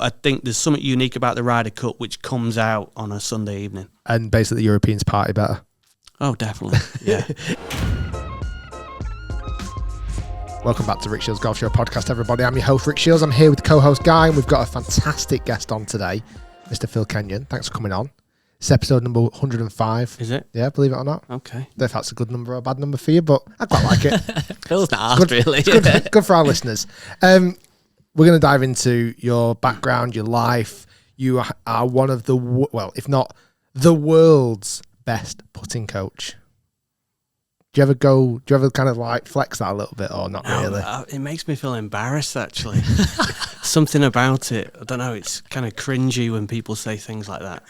I think there's something unique about the Ryder Cup which comes out on a Sunday evening. And basically, Europeans party better. Oh, definitely. Yeah. Welcome back to Rick Shiels Golf Show podcast, everybody. I'm your host, Rick Shiels. I'm here with co-host Guy, and we've got a fantastic guest on today, Mr. Phil Kenyon. Thanks for coming on. It's episode number 105. Is it? Yeah, believe it or not. Okay. I don't know if that's a good number or a bad number for you, but I quite like it. Phil's not asked, really. Good for our listeners. We're going to dive into your background, your life. You are one of the, if not the world's best putting coach. Do you ever kind of like flex that a little bit or not really? It makes me feel embarrassed, actually. Something about it. I don't know. It's kind of cringy when people say things like that.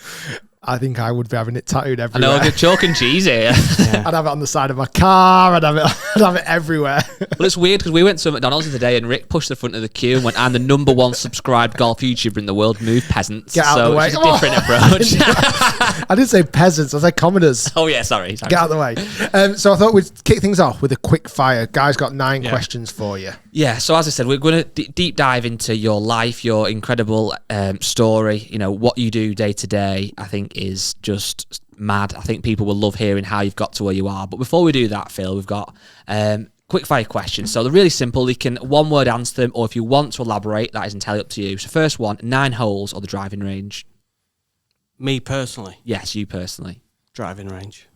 I think I would be having it tattooed everywhere. I know, good chalk and cheese here. Yeah. I'd have it on the side of my car. I'd have it everywhere. Well, it's weird because we went to McDonald's the other day and Rick pushed the front of the queue and went, "I'm the number one subscribed golf YouTuber in the world. Move peasants." Get out of the way. It's a different approach. I didn't say peasants. I said commoners. Oh yeah, sorry. Get out of the way. So I thought we'd kick things off with a quick fire. Guys got 9 questions for you. Yeah, so as I said, we're going to deep dive into your life, your incredible story. You know, what you do day to day, I think is just mad. I think people will love hearing how you've got to where you are. But before we do that, Phil, we've got quickfire questions. So they're really simple. You can one word answer them, or if you want to elaborate, that is entirely up to you. So first one, 9 holes or the driving range? Me personally? Yes, you personally. Driving range.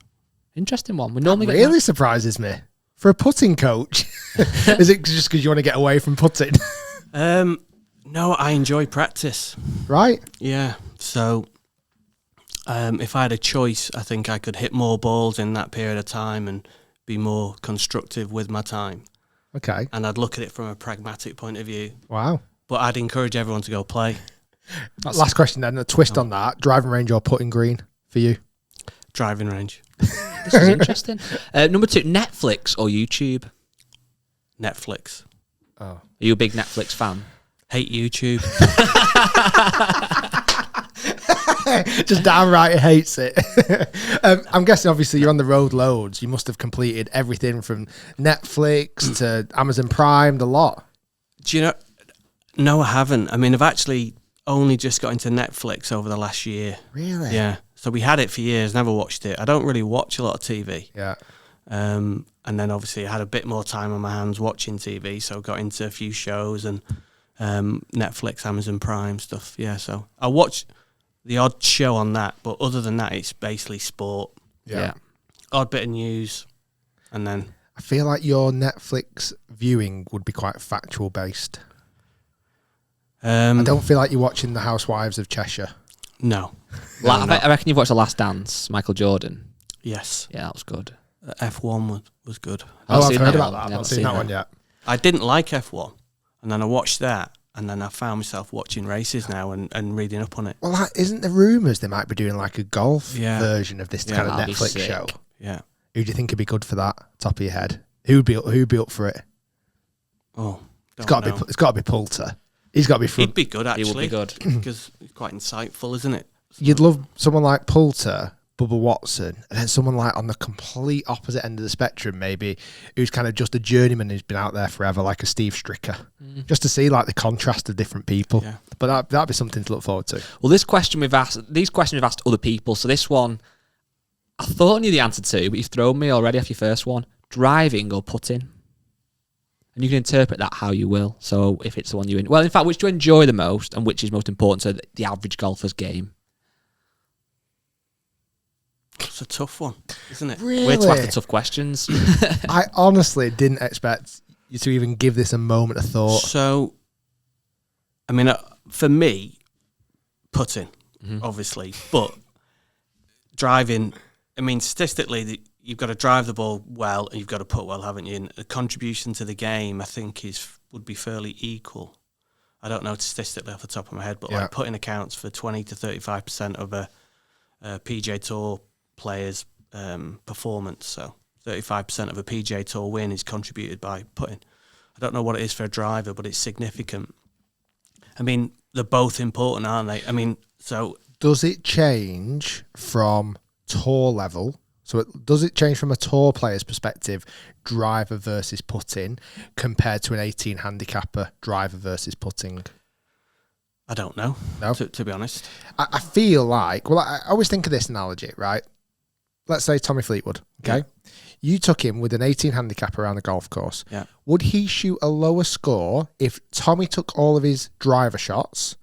Interesting one. We That normally really surprises me. For a putting coach, is it just because you want to get away from putting? No, I enjoy practice. Right? Yeah. So if I had a choice, I think I could hit more balls in that period of time and be more constructive with my time. Okay. And I'd look at it from a pragmatic point of view. Wow. But I'd encourage everyone to go play. Last question then, a twist on that. Driving range or putting green for you? Driving range. This is interesting. Number 2, Netflix or YouTube? Netflix. Oh. Are you a big Netflix fan? Hate YouTube. Just downright hates it. I'm guessing obviously you're on the road loads. You must have completed everything from Netflix to Amazon Prime, the lot. Do you know? No, I haven't. I mean, I've actually only just got into Netflix over the last year. Really? Yeah. So we had it for years, never watched it. I don't really watch a lot of TV. Yeah. And then obviously I had a bit more time on my hands watching TV, so got into a few shows and Netflix, Amazon Prime stuff. Yeah, so I watch the odd show on that, but other than that, it's basically sport. Yeah. Odd bit of news, and then... I feel like your Netflix viewing would be quite factual based. I don't feel like you're watching The Housewives of Cheshire. No. I reckon you've watched The Last Dance, Michael Jordan. Yes. Yeah, that was good. F1 was good. I've heard about that. I've not seen that one yet. I didn't like F1, and then I watched that, and then I found myself watching races now and reading up on it. Well, like, isn't there rumours they might be doing like a golf version of this kind of that'd be Netflix sick. show? Yeah. Who do you think would be good for that? Top of your head, who'd be up for it? Oh, It's got to be Poulter. He's got to be front. He'd be good, actually. He would be good. Because he's quite insightful, isn't it? You'd love someone like Poulter, Bubba Watson, and then someone like on the complete opposite end of the spectrum, maybe, who's kind of just a journeyman who's been out there forever, like a Steve Stricker, just to see like the contrast of different people. Yeah. But that'd be something to look forward to. Well, these questions we've asked other people. So this one, I thought I knew the answer to, but you've thrown me already off your first one. Driving or putting? And you can interpret that how you will. So if it's the one in fact, which do you enjoy the most and which is most important to the average golfer's game? It's a tough one, isn't it? Really? We're to ask the tough questions. I honestly didn't expect you to even give this a moment of thought. So, I mean, for me, putting, obviously, but driving, I mean, statistically, you've got to drive the ball well and you've got to put well, haven't you? And the contribution to the game, I think, would be fairly equal. I don't know statistically off the top of my head, but like putting accounts for 20 to 35% of a PGA Tour player's performance. So 35% of a PGA Tour win is contributed by putting. I don't know what it is for a driver, but it's significant. I mean, they're both important, aren't they? I mean, so... Does it change from tour level? So does it change from a tour player's perspective, driver versus putting, compared to an 18 handicapper, driver versus putting? I don't know, No? to be honest. I feel like, well, I always think of this analogy, right? Let's say Tommy Fleetwood, okay? Yeah. You took him with an 18 handicap around the golf course. Yeah. Would he shoot a lower score if Tommy took all of his driver shots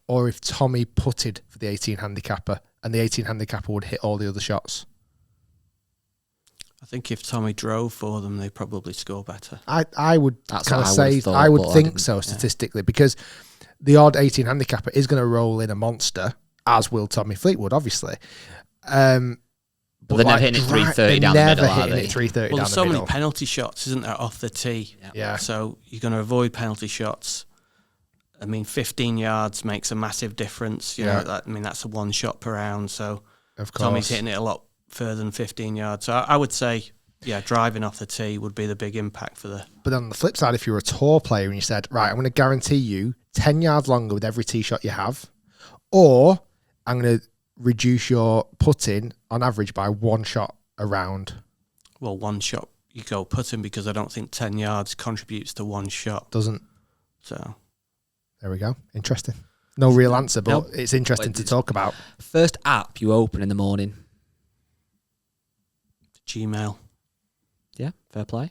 or if Tommy putted for the 18 handicapper and the 18 handicapper would hit all the other shots? I think if Tommy drove for them, they probably score better. I would That's kind of what I say, would've thought, I would but I think didn't. so statistically because the odd 18 handicapper is going to roll in a monster, as will Tommy Fleetwood, obviously. But they're never hitting it 330 down the middle, Never are hitting they? it 330 Well, down there's the so middle. many penalty shots, isn't there, off the tee? Yeah. So you're going to avoid penalty shots. I mean, 15 yards makes a massive difference. You know, that's a 1 shot per round. So Of course. Tommy's hitting it a lot further than 15 yards. So I would say, driving off the tee would be the big impact for the... But on the flip side, if you're a tour player and you said, right, I'm going to guarantee you 10 yards longer with every tee shot you have, or I'm going to reduce your putting on average by 1 shot a round. Well, 1 shot, you go putting because I don't think 10 yards contributes to 1 shot. Doesn't. So... There we go. Interesting. No real answer, but Nope. it's interesting to talk about. First app you open in the morning. Gmail. Yeah, fair play.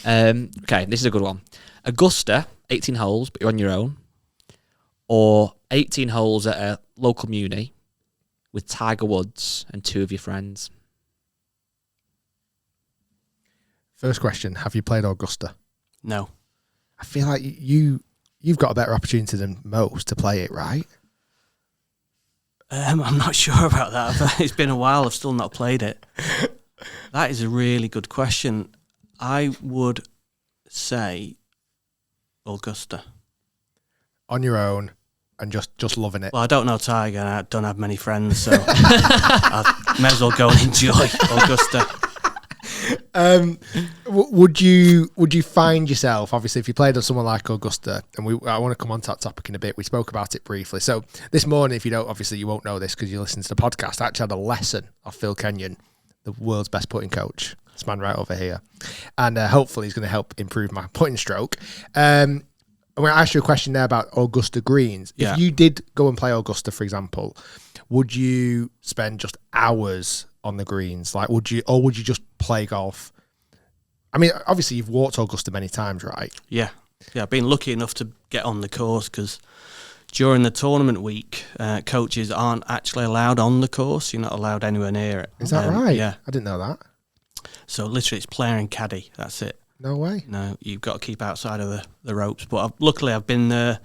Okay, this is a good one. Augusta, 18 holes, but you're on your own. Or 18 holes at a local muni with Tiger Woods and 2 of your friends. First question, have you played Augusta? No. I feel like you've got a better opportunity than most to play it, right? I'm not sure about that. It's been a while. I've still not played it. That is a really good question. I would say Augusta. On your own and just loving it. Well, I don't know Tiger and I don't have many friends, so I may as well go and enjoy Augusta. Would you find yourself, obviously, if you played on someone like Augusta, and I want to come on to that topic in a bit. We spoke about it briefly. So this morning, if you don't, obviously you won't know this because you listen to the podcast. I actually had a lesson of Phil Kenyon, the world's best putting coach. This man right over here, and hopefully he's going to help improve my putting stroke. I'm going to ask you a question there about Augusta greens. Yeah. If you did go and play Augusta, for example, would you spend just hours on the greens? Like, would you just play golf? I mean, obviously you've walked Augusta many times, right? Yeah. I've been lucky enough to get on the course because during the tournament week, coaches aren't actually allowed on the course. You're not allowed anywhere near it. Is that right? Yeah. I didn't know that. So literally it's player and caddy. That's it. No way. No, you've got to keep outside of the ropes. But luckily I've been there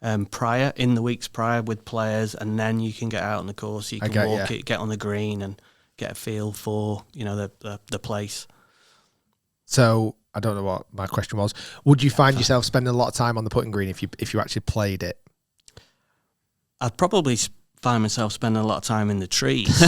in the weeks prior with players, and then you can get out on the course. You can walk it, get on the green and get a feel for, the place. So I don't know what my question was. Would you find yourself spending a lot of time on the putting green if you actually played it? I'd probably find myself spending a lot of time in the trees.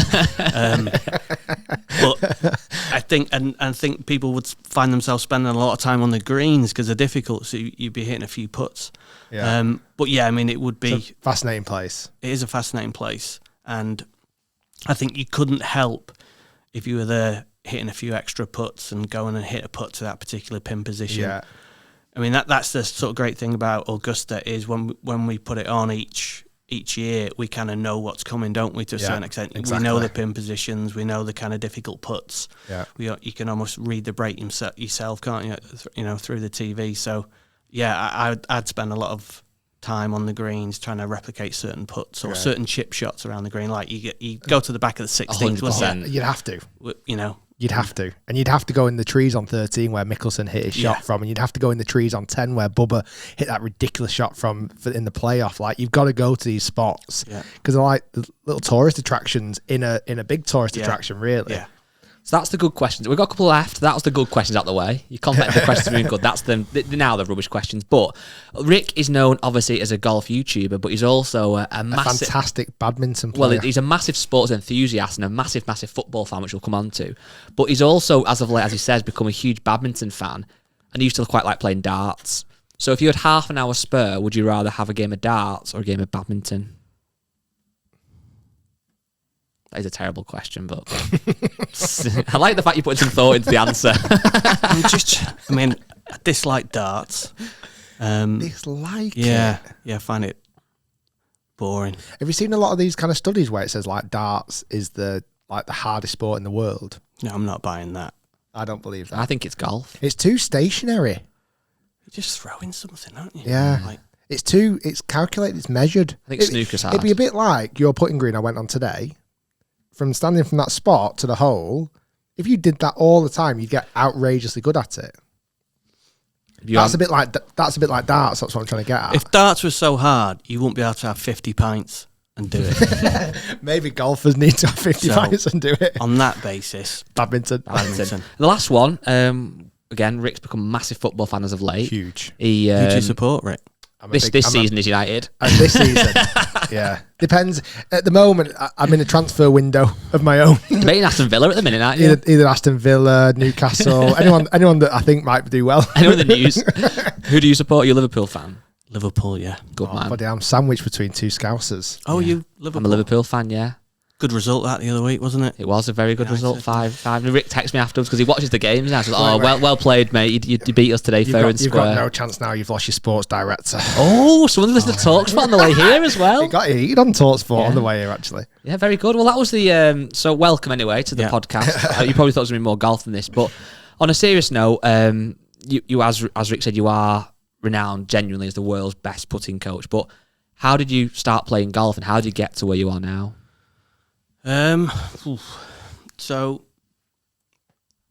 But I think people would find themselves spending a lot of time on the greens because they're difficult, so you'd be hitting a few putts. Yeah. But yeah, I mean, it would be... It's a fascinating place. It is a fascinating place. And I think you couldn't help if you were there hitting a few extra putts and going and hit a putt to that particular pin position. Yeah. I mean, that's the sort of great thing about Augusta is when we put it on each year, we kind of know what's coming, don't we, to a certain extent. Exactly. We know the pin positions, we know the kind of difficult putts. Yeah. You can almost read the break yourself, can't you, through the TV. So, yeah, I'd spend a lot of time on the greens trying to replicate certain putts or certain chip shots around the green. Like you go to the back of the 16th, wasn't it? You'd have to. You'd have to. And you'd have to go in the trees on 13 where Mickelson hit his shot from, and you'd have to go in the trees on 10 where Bubba hit that ridiculous shot in the playoff. Like, you've got to go to these spots because they're like the little tourist attractions in a big tourist attraction, really. Yeah. So that's the good questions. We've got a couple left. That was the good questions out the way. Your competitive questions have been good. That's now the rubbish questions. But Rick is known, obviously, as a golf YouTuber, but he's also a massive... fantastic badminton player. Well, he's a massive sports enthusiast and a massive, massive football fan, which we'll come on to. But he's also, as of late, as he says, become a huge badminton fan, and he used to quite like playing darts. So if you had half an hour spare, would you rather have a game of darts or a game of badminton? That is a terrible question, but I like the fact you put some thought into the answer. I dislike darts. Dislike it? Yeah, I find it boring. Have you seen a lot of these kind of studies where it says like darts is the hardest sport in the world? No, I'm not buying that. I don't believe that. I think it's golf. It's too stationary. You're just throwing something, aren't you? Yeah. Like, It's calculated, it's measured. I think snooker's hard. It'd be a bit like your putting green I went on today. From standing from that spot to the hole, if you did that all the time, you'd get outrageously good at it. That's a bit like darts. That's what I'm trying to get at. if darts was so hard, you wouldn't be able to have 50 pints and do it. Maybe golfers need to have 50 pints and do it. On that basis, Badminton. badminton. The last one, again, Rick's become a massive football fan as of late. Huge. Who do you support, Rick? This season is United. This season, yeah. Depends. At the moment, I'm in a transfer window of my own. Debating Aston Villa at the minute, aren't you? Either Aston Villa, Newcastle, anyone that I think might do well. Anyone in the news? Who do you support? You're a Liverpool fan. Liverpool, yeah. Good man. Buddy, I'm sandwiched between two Scousers. Oh, you Liverpool? I'm a Liverpool fan, yeah. Good result that the other week, wasn't it? It was a very good Yeah, result, exactly. 5-5. Rick texted me afterwards because he watches the games now. So Right. well played, mate. You beat us today, fair and You've square. got no chance now. You've lost your sports director. Oh, someone listened to TalkSport on the way here as well. He got heated on Talksport Yeah. on the way here, actually. Yeah, very good. Well, that was the so welcome anyway to the Yeah. podcast. You probably thought it was going to be more golf than this, but on a serious note, you as Rick said, you are renowned genuinely as the world's best putting coach. But how did you start playing golf, and how did you get to where you are now? So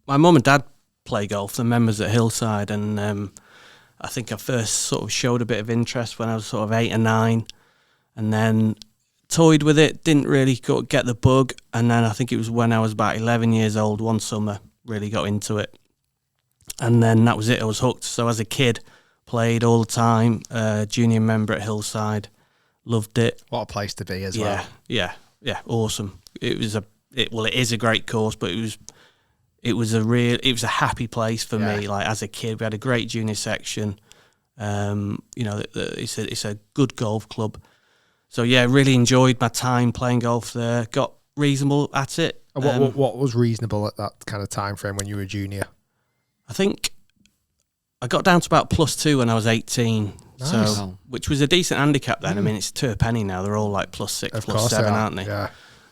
my mum and dad play golf. They're members at Hillside, and I think I first sort of showed a bit of interest when I was sort of 8 or 9, and then toyed with it. Didn't really get the bug, and then I think it was when I was about 11 years old. One summer, really got into it, and then that was it. I was hooked. So as a kid, played all the time. Junior member at Hillside, loved it. What a place to be as well. Yeah, awesome. It is a great course, but it was a happy place for me. Like as a kid, we had a great junior section. It's a good golf club. So yeah, really enjoyed my time playing golf there. Got reasonable at it. And what was reasonable at that kind of time frame when you were a junior? I think I got down to about +2 when I was 18. Nice. So, which was a decent handicap then. I mean, it's 2 a penny now. They're all like +6, Of course +7, they are. aren't they? Yeah.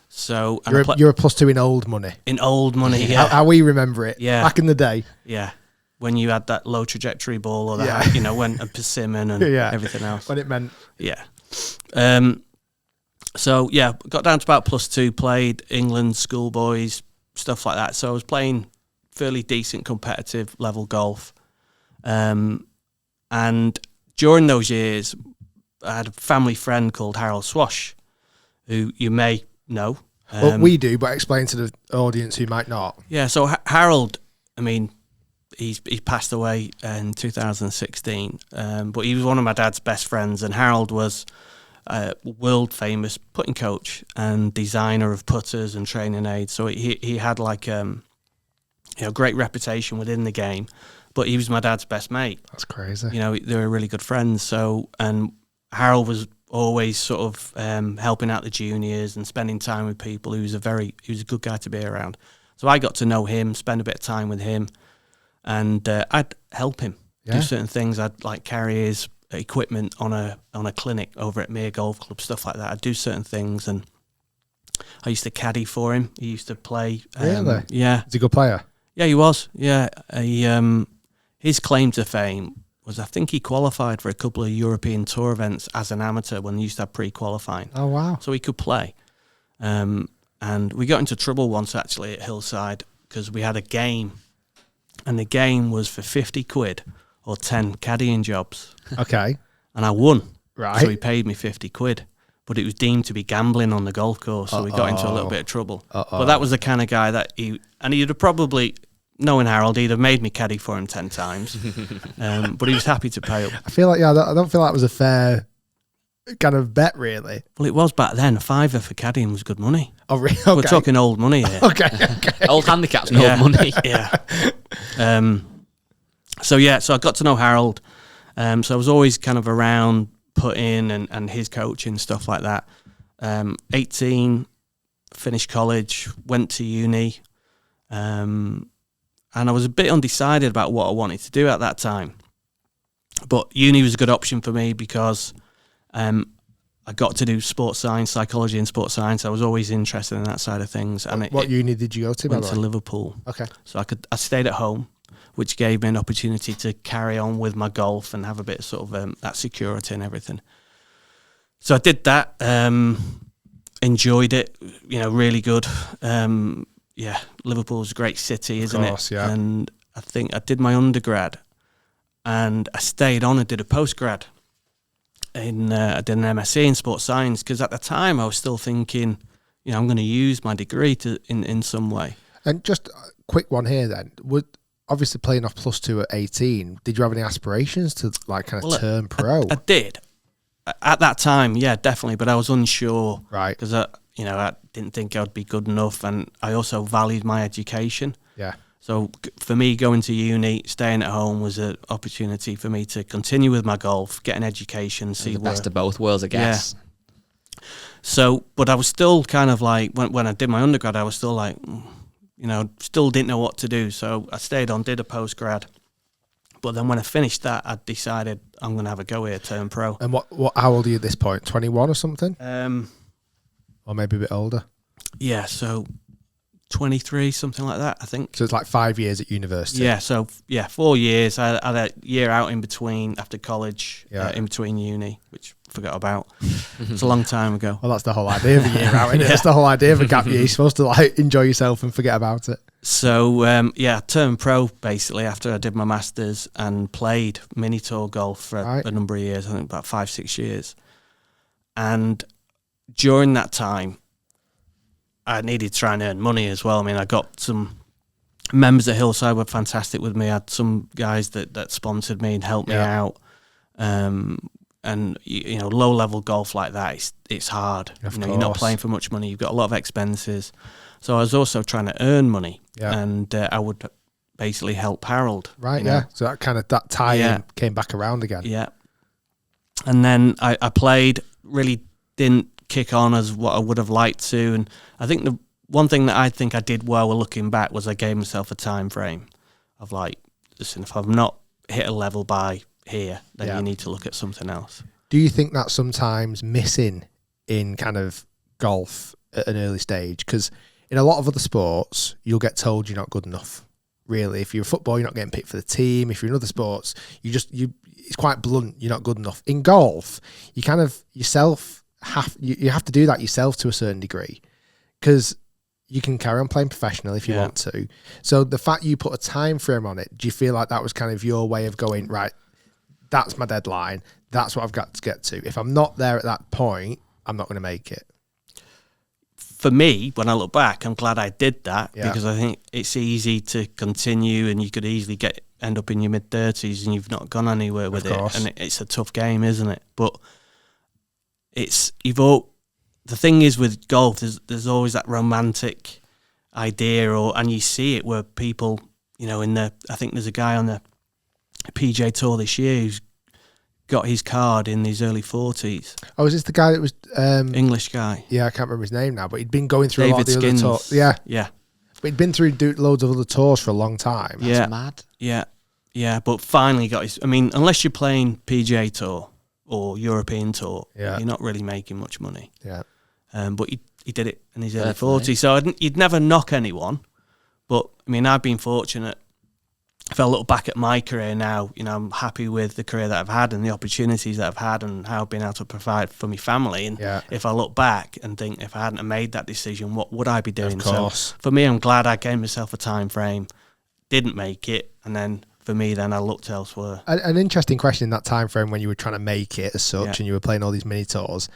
So and You're a +2 in old money. in old money, yeah. How we remember it. Yeah. Back in the day. Yeah, when you had that low trajectory ball or the Yeah. high, when a persimmon and Yeah. everything else. When it meant Yeah. So yeah, got down to about +2. Played England schoolboys, stuff like that. So I was playing fairly decent competitive level golf. And during those years, I had a family friend called Harold Swash, who you may know. well, we do, but explain to the audience who might not. Yeah, so Harold, I mean, he passed away in 2016, but he was one of my dad's best friends, and Harold was a world famous putting coach and designer of putters and training aids. So he had like great reputation within the game, but he was my dad's best mate. That's crazy. They were really good friends. So, and Harold was always sort of helping out the juniors and spending time with people. He was a good guy to be around. So I got to know him, spend a bit of time with him, and I'd help him do certain things. I'd like carry his equipment on a clinic over at Mere Golf Club, stuff like that. I'd do certain things, and I used to caddy for him. He used to play. Really? Yeah. Is he a good player? Yeah, he was. Yeah. His claim to fame was I think he qualified for a couple of European Tour events as an amateur when they used to have pre-qualifying. Oh, wow. So he could play. And we got into trouble once actually at Hillside because we had a game, and the game was for 50 quid or 10 caddying jobs. Okay. And I won. Right. So he paid me 50 quid. But it was deemed to be gambling on the golf course, so we got into a little bit of trouble. But that was the kind of guy that he'd have probably, knowing Harold, he'd have made me caddy for him 10 times. But he was happy to pay up. I feel like, I don't feel like it was a fair kind of bet, really. Well, it was back then. A $5 for caddying was good money. Oh, really? Okay. We're talking old money here. Okay. Old handicaps and old money. Yeah. So I got to know Harold. So I was always kind of around putting and his coaching, stuff like that. 18, finished college, went to uni. And I was a bit undecided about what I wanted to do at that time. But uni was a good option for me because I got to do sports science, psychology and sports science. I was always interested in that side of things. And what uni did you go to? Went to Liverpool. Okay. So I stayed at home, which gave me an opportunity to carry on with my golf and have a bit of sort of that security and everything. So I did that. Enjoyed it. Really good. Liverpool's a great city, isn't it? Yeah. And I think I did my undergrad, and I stayed on and did a postgrad. I did an MSc in sports science because at the time I was still thinking, I'm going to use my degree in some way. And just a quick one here then. Obviously playing off +2 at 18, did you have any aspirations to turn pro? I did. At that time, yeah, definitely, but I was unsure. Right. Because I didn't think I would be good enough, and I also valued my education. Yeah. So for me, going to uni, staying at home was an opportunity for me to continue with my golf, get an education, see the best of both worlds, I guess. Yeah. So, but I was still kind of like, when I did my undergrad, I was still like, still didn't know what to do. So I stayed on, did a postgrad. But then when I finished that, I decided I'm going to have a go here, turn pro. And how old are you at this point? 21 or something? Or maybe a bit older? Yeah, so 23, something like that, I think. So it's like 5 years at university. Yeah, 4 years. I had a year out in between after college, in between uni, which I forgot about. It's a long time ago. Well, that's the whole idea of a year out, isn't it? That's the whole idea of a gap year. You're supposed to enjoy yourself and forget about it. So, I turned pro basically after I did my masters and played mini tour golf for a number of years, I think about 5-6 years. And during that time, I needed to try and earn money as well. I mean, I got some members at Hillside were fantastic with me. I had some guys that sponsored me and helped me out. And low level golf like that, it's hard. You're not playing for much money. You've got a lot of expenses. So I was also trying to earn money, and I would basically help Harold. Right. Yeah. So that tie came back around again. Yeah. And then I played. Really didn't kick on as what I would have liked to, and I think the one thing that I think I did well looking back was I gave myself a time frame of listen, if I've not hit a level by here, then you need to look at something else. Do you think that's sometimes missing in kind of golf at an early stage? Because in a lot of other sports, you'll get told you're not good enough. Really, if you're a football, you're not getting picked for the team. If you're in other sports, it's quite blunt. You're not good enough. In golf, you kind of yourself you have to do that yourself to a certain degree, because you can carry on playing professional if you want to. So the fact you put a time frame on it, do you feel like that was kind of your way of going, right, that's my deadline, that's what I've got to get to. If I'm not there at that point, I'm not going to make it. For me, when I look back, I'm glad I did that, because I think it's easy to continue, and you could easily end up in your mid-30s and you've not gone anywhere with it. And it's a tough game, isn't it? But the thing is with golf, there's always that romantic idea, and you see it where people, I think there's a guy on the PJ Tour this year who's got his card in his early 40s. Oh, is this the guy that was English guy? Yeah, I can't remember his name now, but he'd been going through David a lot of the Skins. other tours. Yeah, yeah. But he'd been through loads of other tours for a long time. That's mad. Yeah. But finally got his. I mean, unless you're playing PGA Tour or European Tour, you're not really making much money. Yeah. But he did it in his early 40s, so you'd never knock anyone. But I mean, I've been fortunate. If I look back at my career now, I'm happy with the career that I've had and the opportunities that I've had and how I've been able to provide for my family. And if I look back and think, if I hadn't have made that decision, what would I be doing? Of course. So for me, I'm glad I gave myself a time frame, didn't make it, and then for me, then I looked elsewhere. An interesting question in that time frame when you were trying to make it as such, and you were playing all these mini tours.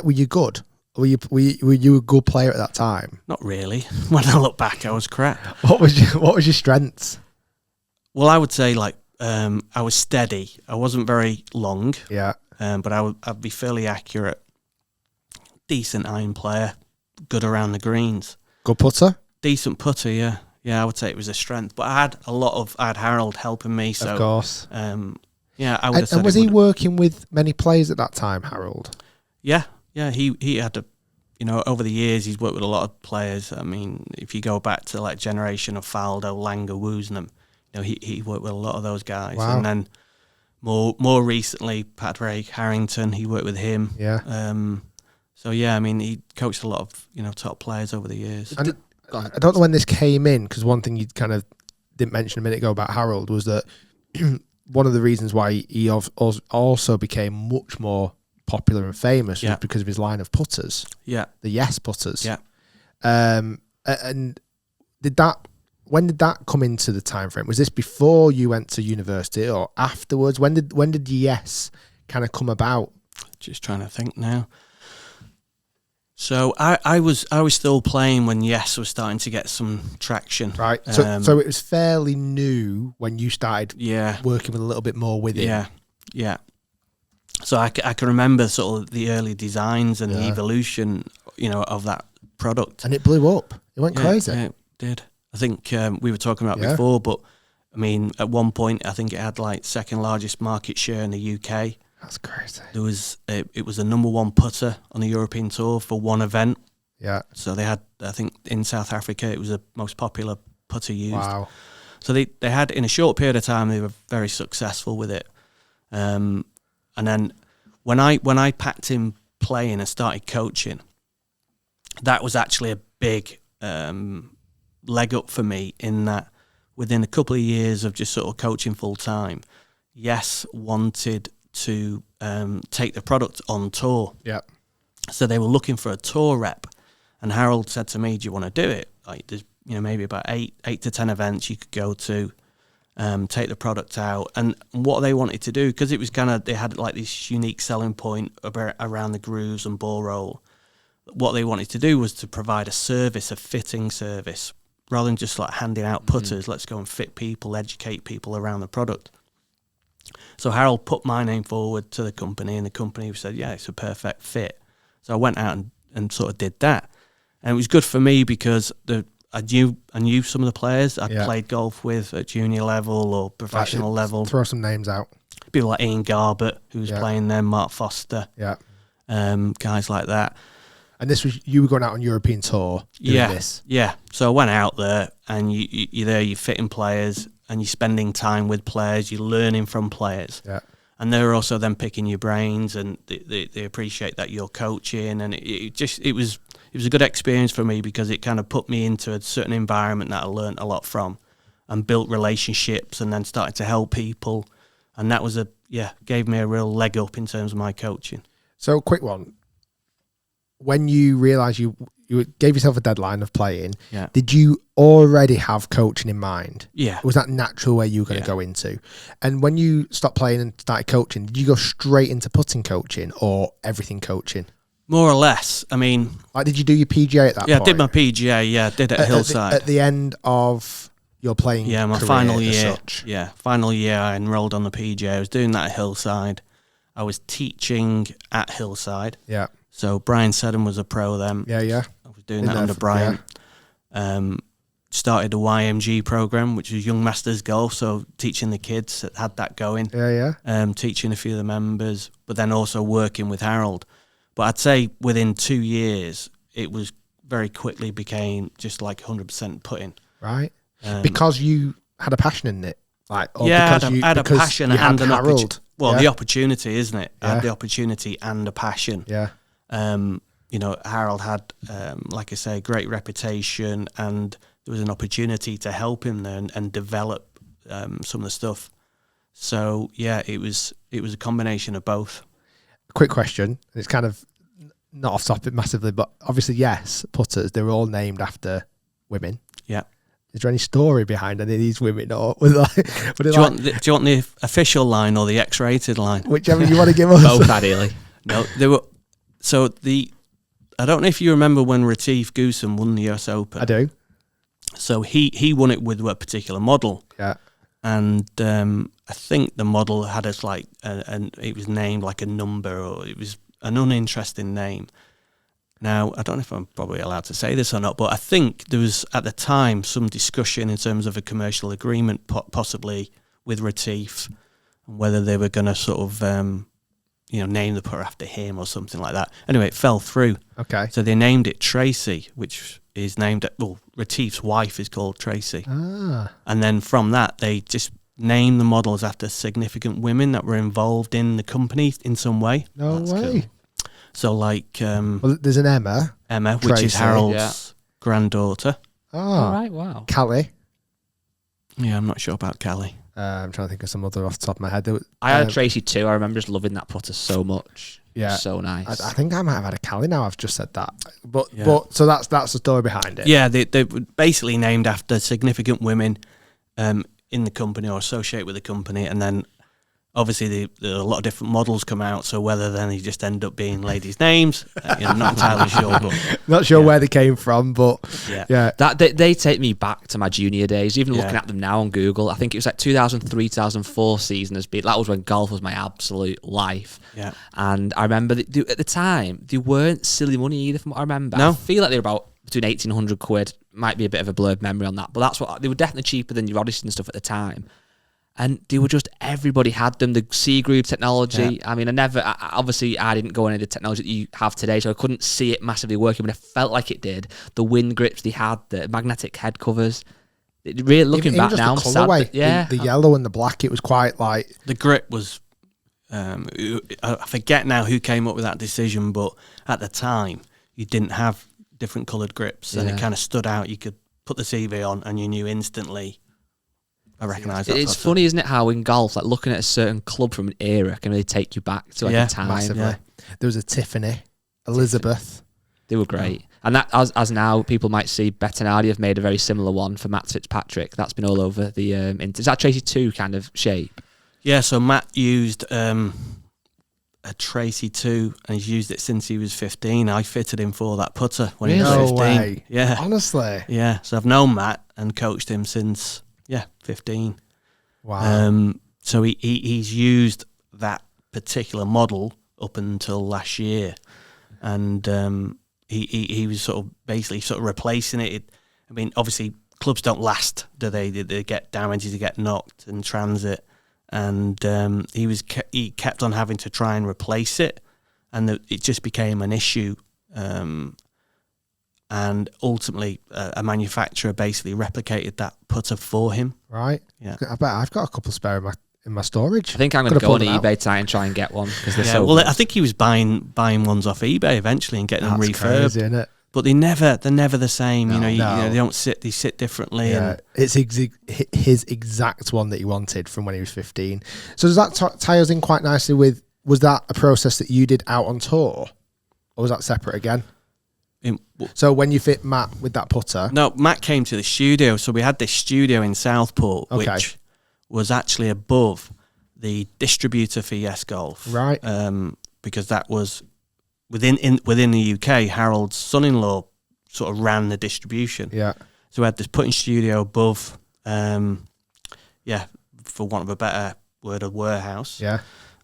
Were you good? Were you a good player at that time? Not really. When I look back, I was crap. What was your strengths? Well, I would say I was steady. I wasn't very long. Yeah. But I'd be fairly accurate. Decent iron player. Good around the greens. Good putter? Decent putter, yeah. Yeah, I would say it was a strength. But I had Harold helping me. So, of course. I would have said. And was he working with many players at that time, Harold? Yeah. Yeah, he had over the years, he's worked with a lot of players. I mean, if you go back to generation of Faldo, Langer, Woosnam, he worked with a lot of those guys. Wow. And then More recently, Patrick Harrington, he worked with him. Yeah. So yeah, I mean, he coached a lot of top players over the years. And I don't know when this came in, because one thing you kind of didn't mention a minute ago about Harold was that one of the reasons why he also became much more popular and famous was because of his line of putters. Yeah. The Yes putters. Yeah. And when did that come into the time frame? Was this before you went to university or afterwards? When did Yes kind of come about? Just trying to think now. So I was still playing when Yes was starting to get some traction. Right. So it was fairly new when you started working with a little bit more with it. Yeah. Yeah. So I can remember sort of the early designs and the evolution, of that product. And it blew up. It went crazy. Yeah, it did. I think we were talking about before, but I mean, at one point, I think it had like second largest market share in the UK. That's crazy. There was it was the number one putter on the European tour for one event. Yeah. So they had, I think, in South Africa, it was the most popular putter used. Wow. So they had, in a short period of time, they were very successful with it. And then when I packed him playing and started coaching, that was actually a big leg up for me, in that within a couple of years of just sort of coaching full time, Yes wanted to take the product on tour. Yeah. So they were looking for a tour rep, and Harold said to me, "Do you want to do it? Like, there's maybe about 8 to 10 events you could go to, take the product out." And what they wanted to do, because it was they had like this unique selling point around the grooves and ball roll. What they wanted to do was to provide a fitting service, rather than just like handing out putters. Let's go and fit people, educate people around the product. So Harold put my name forward to the company, and the company said, "Yeah, it's a perfect fit." So I went out and sort of did that, and it was good for me because I knew some of the players I'd played golf with at junior level or professional level. Throw some names out. People like Ian Garbett, who was playing there, Mark Foster, guys like that. And you were going out on European tour doing this? Yeah. So I went out there, and you're there, you're fitting pplayers, and you're spending time with players, you're learning from players. Yeah. And they're also then picking your brains, and they appreciate that you're coaching, and it was a good experience for me, because it kind of put me into a certain environment that I learned a lot from, and built relationships, and then started to help people, and that was gave me a real leg up in terms of my coaching. So, quick one. When you realised you gave yourself a deadline of playing, did you already have coaching in mind? Yeah. Was that natural where you were going to go into? And when you stopped playing and started coaching, did you go straight into putting coaching or everything coaching? More or less. I mean... Like, did you do your PGA at that point? Yeah, I did my PGA, I did at Hillside. At the end of your playing my career final year. Such. Yeah, final year I enrolled on the PGA. I was doing that at Hillside. I was teaching at Hillside. Yeah. So Brian Seddon was a pro then. Yeah. I was doing that under Brian. Started the YMG program, which was Young Masters Golf, so teaching the kids, had that going. Yeah. Teaching a few of the members, but then also working with Harold. But I'd say within 2 years, it was very quickly became just like 100% putting. Right. Because you had a passion in it. I had a passion and an opportunity. Well, the opportunity, isn't it? I had the opportunity and a passion. Yeah. Harold had, like I say, a great reputation, and there was an opportunity to help him there and develop some of the stuff. So yeah, it was a combination of both. Quick question. It's kind of not off topic massively, but obviously, yes, putters, they're all named after women. Yeah. Is there any story behind any of these women, or was do you want the official line or the X-rated line? Whichever you want to give us. Both, ideally. No, they were. So I don't know if you remember when Retief Goosen won the US Open. I do. So he won it with a particular model. Yeah. And I think the model had us like, and it was named like a number, or it was an uninteresting name. Now, I don't know if I'm probably allowed to say this or not, but I think there was at the time some discussion in terms of a commercial agreement, possibly with Retief, and whether they were going to sort of, name the putter after him or something like that. Anyway, it fell through. Okay. So they named it Tracy, which is named, Retief's wife is called Tracy. Ah. And then from that, they just name the models after significant women that were involved in the company in some way. No That's way. cool. So like Well, there's an Emma. which is Tracy. Harold's granddaughter. All Oh, right, wow. Callie. Yeah, I'm not sure about Callie. I'm trying to think of some other off the top of my head. There was- I had a Tracy too. I remember just loving that putter so much. Yeah. So nice. I think I might have had a Callie now. I've just said that, but Yeah. so that's the story behind it. Yeah, they were basically named after significant women in the company or associate with the company, and then obviously there are a lot of different models come out. So whether then they just end up being ladies' names, I'm not entirely sure. But Not sure Yeah. where they came from, but yeah, yeah. That they take me back to my junior days. Even Yeah. looking at them now on Google, I think it was like 2003, 2004 season has been. That was when golf was my absolute life. yeah. And I remember that at the time they weren't silly money either. From what I remember, No. I feel like they were about between 1,800 quid. Might be a bit of a blurred memory on that, but that's what they were definitely cheaper than your Odyssey and stuff at the time. And they were just, everybody had them. The C groove technology. Yeah. I mean, obviously I didn't go into the technology that you have today, so I couldn't see it massively working, but it felt like it did. The wind grips they had, the magnetic head covers. It really, looking Even back just now, I'm the sad. colourway, Yeah. the yellow and the black, it was quite like The grip was. I forget now who came up with that decision, but at the time you didn't have different coloured grips, and Yeah. it kind of stood out. You could put the CV on, and you knew instantly. I recognise that. It's putter. funny, isn't it, how in golf, like looking at a certain club from an era can really take you back to like Yeah, a time. massively. yeah. There was a Tiffany, Elizabeth. They were great. And that, as now people might see, Bettinardi have made a very similar one for Matt Fitzpatrick. That's been all over the. Is that Tracy 2 kind of shape? Yeah, so Matt used a Tracy 2, and he's used it since he was 15. I fitted him for that putter when he was No 15. way. Yeah, Honestly. yeah. So I've known Matt and coached him since 15. Wow. So he's used that particular model up until last year, and he was sort of basically replacing it. I mean, obviously clubs don't last, do they? They get damaged, they get knocked in transit, and he kept on having to try and replace it, and it just became an issue. And ultimately, a manufacturer basically replicated that putter for him. Right. Yeah. I bet I've got a couple spare in my storage. I think I'm going to Could've go on pulled them out. eBay tonight and try and get one because they're Yeah, so well, good. I think he was buying ones off eBay eventually and getting them That's refurbed. crazy, isn't it? But they're never the same. No. You No. know, they don't sit. They sit differently. Yeah, And it's his exact one that he wanted from when he was 15. So does that tie us in quite nicely with, was that a process that you did out on tour? Or was that separate again? So when you fit Matt with that putter, no, Matt came to the studio. So we had this studio in Southport, Okay. which was actually above the distributor for Yes Golf, right? because that was within the UK. Harold's son-in-law sort of ran the distribution. Yeah. So we had this putting studio above, for want of a better word, a warehouse. Yeah.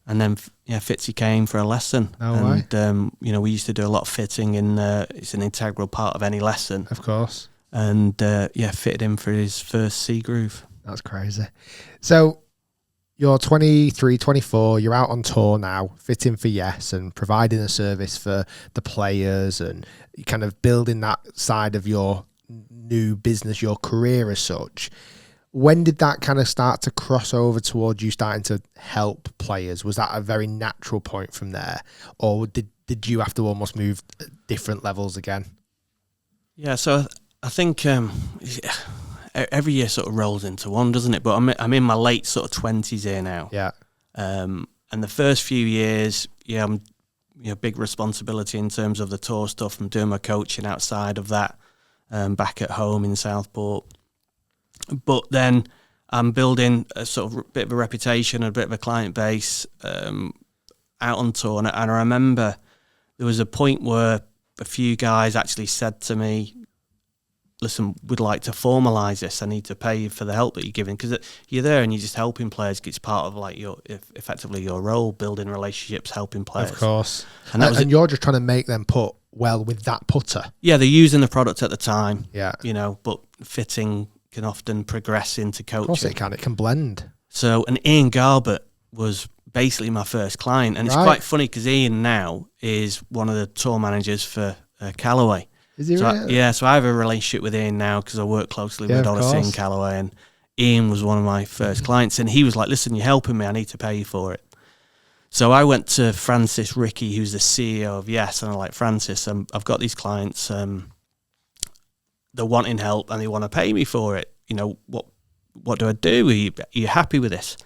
And then, Fitzy came for a lesson. No and, we used to do a lot of fitting it's an integral part of any lesson. Of course. And, fitted him for his first C groove. That's crazy. So you're 23, 24, you're out on tour now, fitting for Yes and providing a service for the players and kind of building that side of your new business, your career as such. When did that kind of start to cross over towards you starting to help players? Was that a very natural point from there? Or did you have to almost move at different levels again? Yeah, so I think every year sort of rolls into one, doesn't it? But I'm in my late sort of 20s here now. Yeah. And the first few years, I'm big responsibility in terms of the tour stuff. I'm doing my coaching outside of that, back at home in Southport. But then I'm building a sort of bit of a reputation, a bit of a client base out on tour. And I remember there was a point where a few guys actually said to me, listen, we'd like to formalise this. I need to pay you for the help that you're giving. Because you're there and you're just helping players. It's part of like effectively your role, building relationships, helping players. Of course. And that was and you're just trying to make them put well with that putter. Yeah, they're using the product at the time. Yeah. But fitting can often progress into coaching. Of course it can blend. So, and Ian Garbett was basically my first client. And it's Right. quite funny because Ian now is one of the tour managers for Callaway. Is he So really? so I have a relationship with Ian now because I work closely Yeah, with of Odyssey and course. Callaway. And Ian was one of my first clients, and he was like, listen, you're helping me, I need to pay you for it. So I went to Francis Ricky, who's the CEO of Yes, and I'm like, Francis, I've got these clients, they're wanting help and they want to pay me for it. You know, what do I do? Are you happy with this?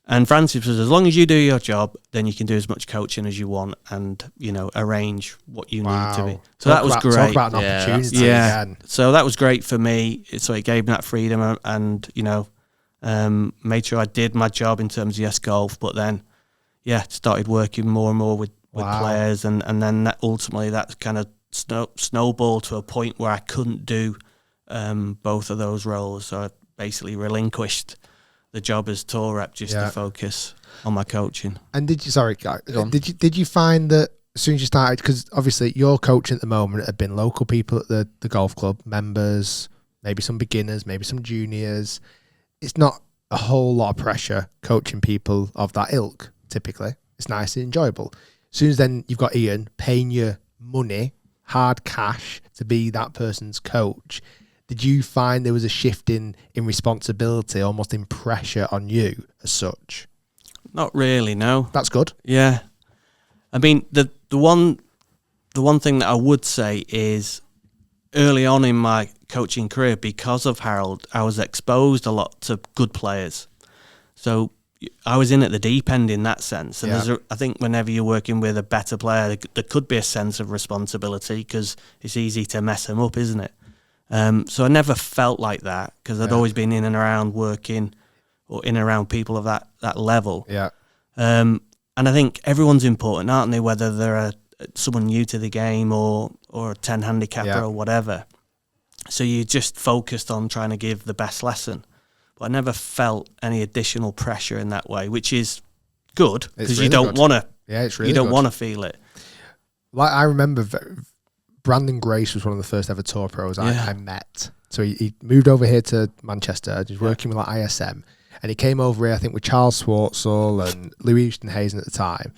And Francis was, as long as you do your job, then you can do as much coaching as you want and, you know, arrange what you need to be. So that was great. Talk about an opportunity. Yeah. Again. So that was great for me. So it gave me that freedom and you know, made sure I did my job in terms of Yes Golf, but then, started working more and more with players. And then ultimately that kind of snowballed to a point where I couldn't do both of those roles. So I basically relinquished the job as tour rep just to focus on my coaching. And did you find that as soon as you started, because obviously your coaching at the moment have been local people at the golf club, members, maybe some beginners, maybe some juniors. It's not a whole lot of pressure coaching people of that ilk, typically. It's nice and enjoyable. As soon as then you've got Ian paying you money, hard cash, to be that person's coach, did you find there was a shift in responsibility, almost in pressure on you as such? Not really, no. That's good. Yeah. I mean, the one thing that I would say is early on in my coaching career, because of Harold, I was exposed a lot to good players. So I was in at the deep end in that sense. And I think whenever you're working with a better player, there could be a sense of responsibility because it's easy to mess them up, isn't it? So I never felt like that because I'd always been in and around working or in and around people of that level. Yeah. And I think everyone's important, aren't they? Whether they're someone new to the game or a 10 handicapper or whatever. So you just focused on trying to give the best lesson. But I never felt any additional pressure in that way, which is good because really you don't want to. Yeah, it's really you don't good. want to feel it. Like I remember, Brandon Grace was one of the first ever tour pros I met. So he moved over here to Manchester. He was working with like ISM, and he came over here, I think, with Charles Schwartzel and Louis Houston Hazen at the time.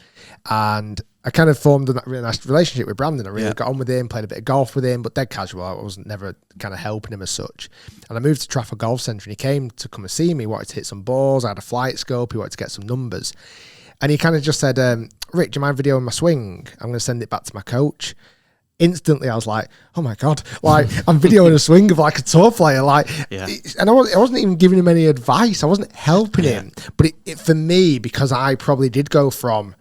And I kind of formed a really nice relationship with Brandon. I really got on with him, played a bit of golf with him, but dead casual. I wasn't never kind of helping him as such. And I moved to Trafford Golf Centre, and he came to come and see me. Wanted to hit some balls. I had a flight scope. He wanted to get some numbers. And he kind of just said, Rick, do you mind videoing my swing? I'm going to send it back to my coach. Instantly, I was like, oh my God, like I'm videoing a swing of like a tour player. And I wasn't even giving him any advice. I wasn't helping him. But it for me, because I probably did go from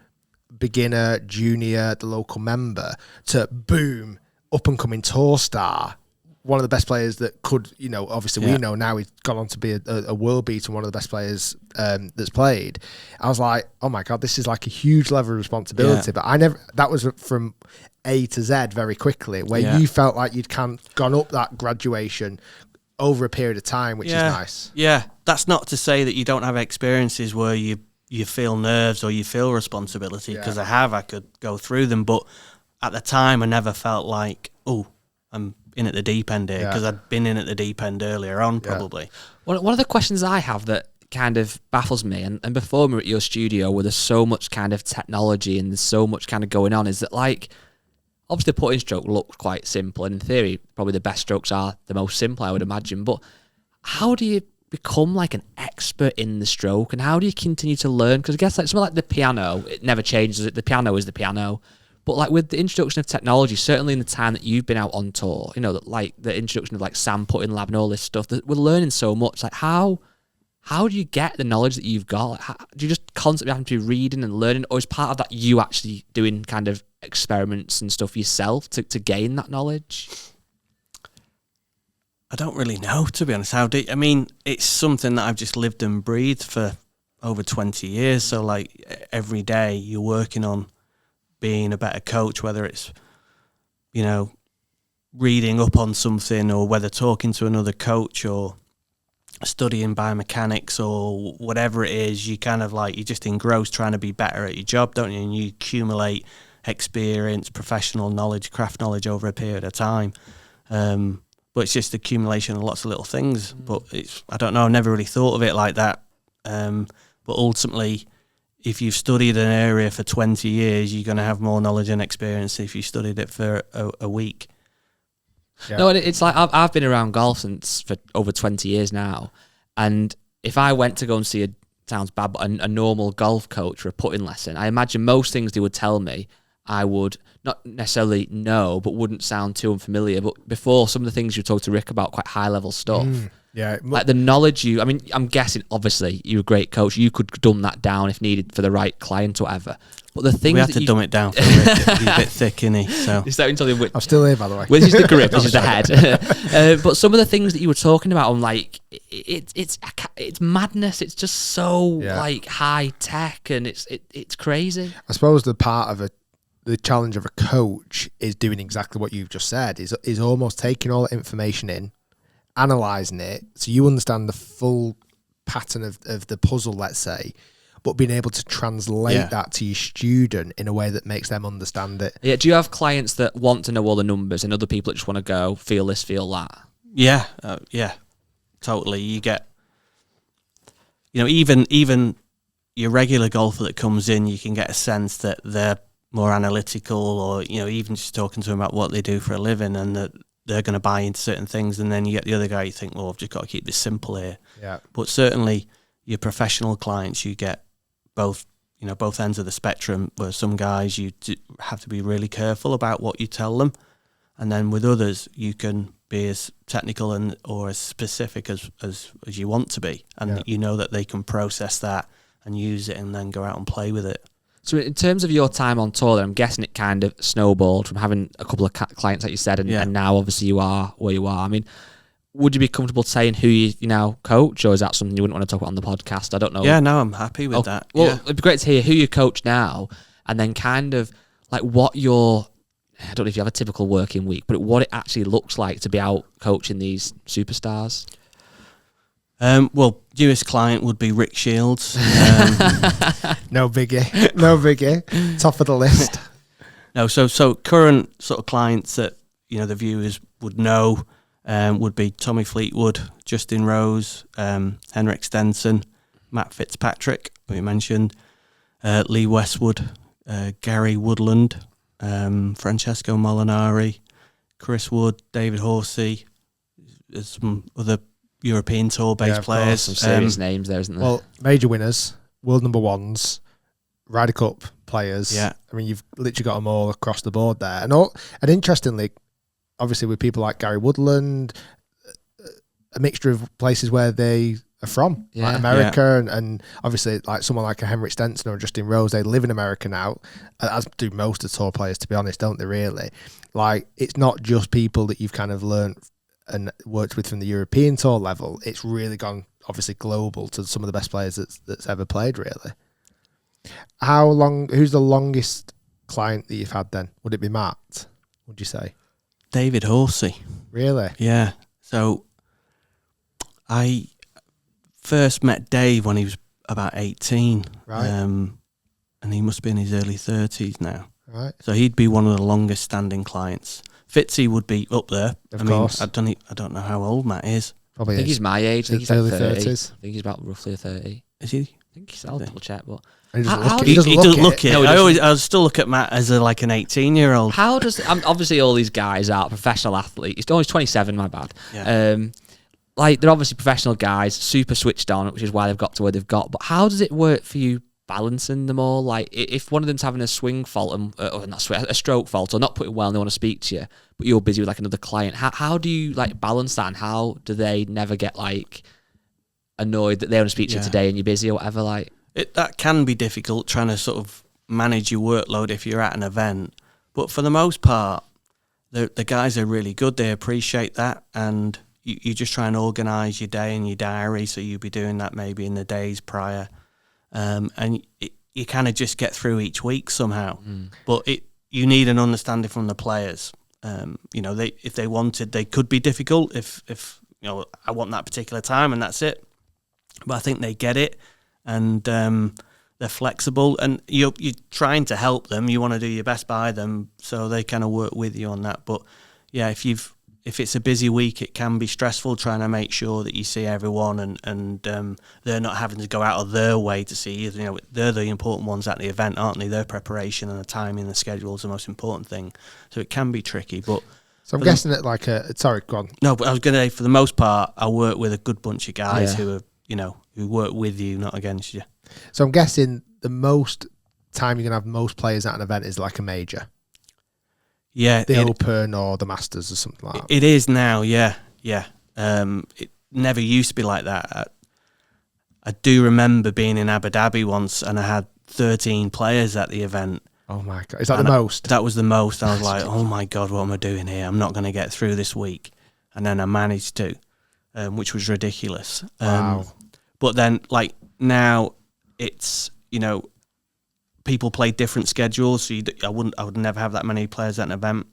beginner, junior, the local member to boom, up and coming tour star, one of the best players that could, you know, obviously we know now he's gone on to be a world beater, one of the best players that's played. I was like, oh my God, this is like a huge level of responsibility. But that was from A to Z very quickly, where you felt like you'd gone up that graduation over a period of time, which is nice. Yeah, that's not to say that you don't have experiences where you feel nerves or you feel responsibility, because I could go through them, but at the time I never felt like, oh, I'm in at the deep end here, because I'd been in at the deep end earlier on probably. One of the questions I have that kind of baffles me, and before we were at your studio where there's so much kind of technology and there's so much kind of going on, is that like, obviously the putting stroke looks quite simple, and in theory probably the best strokes are the most simple, I would imagine, but how do you become like an expert in the stroke, and how do you continue to learn? Because I guess like something like the piano, it never changes. The piano is the piano. But like with the introduction of technology, certainly in the time that you've been out on tour, you know, that like the introduction of like Sam Putting Lab and all this stuff, that we're learning so much. Like how do you get the knowledge that you've got? Like do you just constantly have to be reading and learning, or is part of that you actually doing kind of experiments and stuff yourself to gain that knowledge? I don't really know, to be honest. I mean, it's something that I've just lived and breathed for over 20 years. So like every day you're working on being a better coach, whether it's, you know, reading up on something, or whether talking to another coach, or studying biomechanics, or whatever it is, you kind of like, you're just engrossed trying to be better at your job, don't you? And you accumulate experience, professional knowledge, craft knowledge over a period of time. But it's just accumulation of lots of little things. But I don't know, I've never really thought of it like that. But ultimately, if you've studied an area for 20 years, you're going to have more knowledge and experience if you studied it for a week. Yeah. No, it's like I've been around golf for over 20 years now, And if I went to go and see sounds bad, but a normal golf coach or a putting lesson, I imagine most things they would tell me I would not necessarily know, but wouldn't sound too unfamiliar. But before, some of the things you talked to Rick about, quite high level stuff. Yeah. Like the knowledge I mean, I'm guessing, obviously, you're a great coach. You could dumb that down if needed for the right client or whatever. But the things we had to dumb it down for Rick. He's a bit thick, isn't he? So is that until I'm still here, by the way. well, this is the grip, this is the head. But some of the things that you were talking about, I'm like, it's madness. It's just so like high tech, and it's crazy. I suppose the part of the challenge of a coach is doing exactly what you've just said. Is almost taking all that information in, analysing it, so you understand the full pattern of the puzzle, let's say, but being able to translate that to your student in a way that makes them understand it. Yeah. Do you have clients that want to know all the numbers and other people that just want to go, feel this, feel that? Yeah, totally. You get, even your regular golfer that comes in, you can get a sense that they're more analytical, or, even just talking to them about what they do for a living, and that they're going to buy into certain things. And then you get the other guy, you think, well, I've just got to keep this simple here. Yeah. But certainly your professional clients, you get both ends of the spectrum, where some guys you have to be really careful about what you tell them, and then with others you can be as technical or as specific as you want to be, and you know that they can process that and use it and then go out and play with it. So in terms of your time on tour, I'm guessing it kind of snowballed from having a couple of clients, like you said, and now obviously you are where you are. I mean, would you be comfortable saying who you now coach, or is that something you wouldn't want to talk about on the podcast? I don't know. Yeah, no, I'm happy with that. Well, it'd be great to hear who you coach now, and then kind of like what your, I don't know if you have a typical working week, but what it actually looks like to be out coaching these superstars. Well, newest client would be Rick Shiels. No biggie. Top of the list. No, so current sort of clients that the viewers would know would be Tommy Fleetwood, Justin Rose, Henrik Stenson, Matt Fitzpatrick, who you mentioned, Lee Westwood, Gary Woodland, Francesco Molinari, Chris Wood, David Horsey. There's some other European Tour based players. Some serious names there, isn't there? Well, major winners, world number ones, Ryder Cup players. Yeah. I mean, you've literally got them all across the board there. And interestingly, obviously with people like Gary Woodland, a mixture of places where they are from, like America, and obviously like someone like a Henrik Stenson or Justin Rose, they live in America now, as do most of the tour players, to be honest, don't they really? Like, it's not just people that you've kind of learned and worked with from the European tour level. It's really gone obviously global to some of the best players that's ever played, really. Who's the longest client that you've had then? Would it be Matt, would you say? David Horsey. Really? Yeah. So I first met Dave when he was about 18. Right. And he must be in his early 30s now. Right. So he'd be one of the longest standing clients. Fitzy would be up there. Of course. I don't know how old Matt is. Probably I think he's my age. I think he's like early 30. 30s. I think he's about roughly 30. Is he? I think I'll double check, but He doesn't How- look it. he He doesn't He look doesn't it. look it. No, he I still look at Matt as like an 18-year-old. how does obviously all these guys are professional athletes? He's 27, my bad. Yeah. Like they're obviously professional guys, super switched on, which is why they've got to where they've got. But how does it work for you balancing them all? Like if one of them's having a swing fault or not a stroke fault, or not putting well and they want to speak to you, but you're busy with like another client, how do you like balance that? And how do they never get like annoyed that they want to speak to you today and you're busy or whatever? Like That can be difficult, trying to sort of manage your workload if you're at an event. But for the most part, the guys are really good. They appreciate that, and you just try and organise your day and your diary, so you'll be doing that maybe in the days prior, and you kind of just get through each week somehow. But you need an understanding from the players. If they wanted, they could be difficult. If I want that particular time and that's it. But I think they get it, and they're flexible, and you're trying to help them. You want to do your best by them, so they kind of work with you on that. But yeah, if it's a busy week, it can be stressful trying to make sure that you see everyone, and they're not having to go out of their way to see you. They're the important ones at the event, aren't they? Their preparation and the timing, the schedule is the most important thing. So it can be tricky, but So I'm guessing that like sorry, go on. No, but I was going to say, for the most part, I work with a good bunch of guys Yeah. who are, who work with you, not against you. So I'm guessing the most time you're going to have most players at an event is like a major. Yeah. The Open or the Masters or something like that. It is now, yeah. It never used to be like that. I do remember being in Abu Dhabi once and I had 13 players at the event. Oh my God. Is that the most? That was the most. I was like, oh my God, what am I doing here? I'm not going to get through this week. And then I managed to, which was ridiculous. Wow. But then, like, now it's, people play different schedules. So I would never have that many players at an event.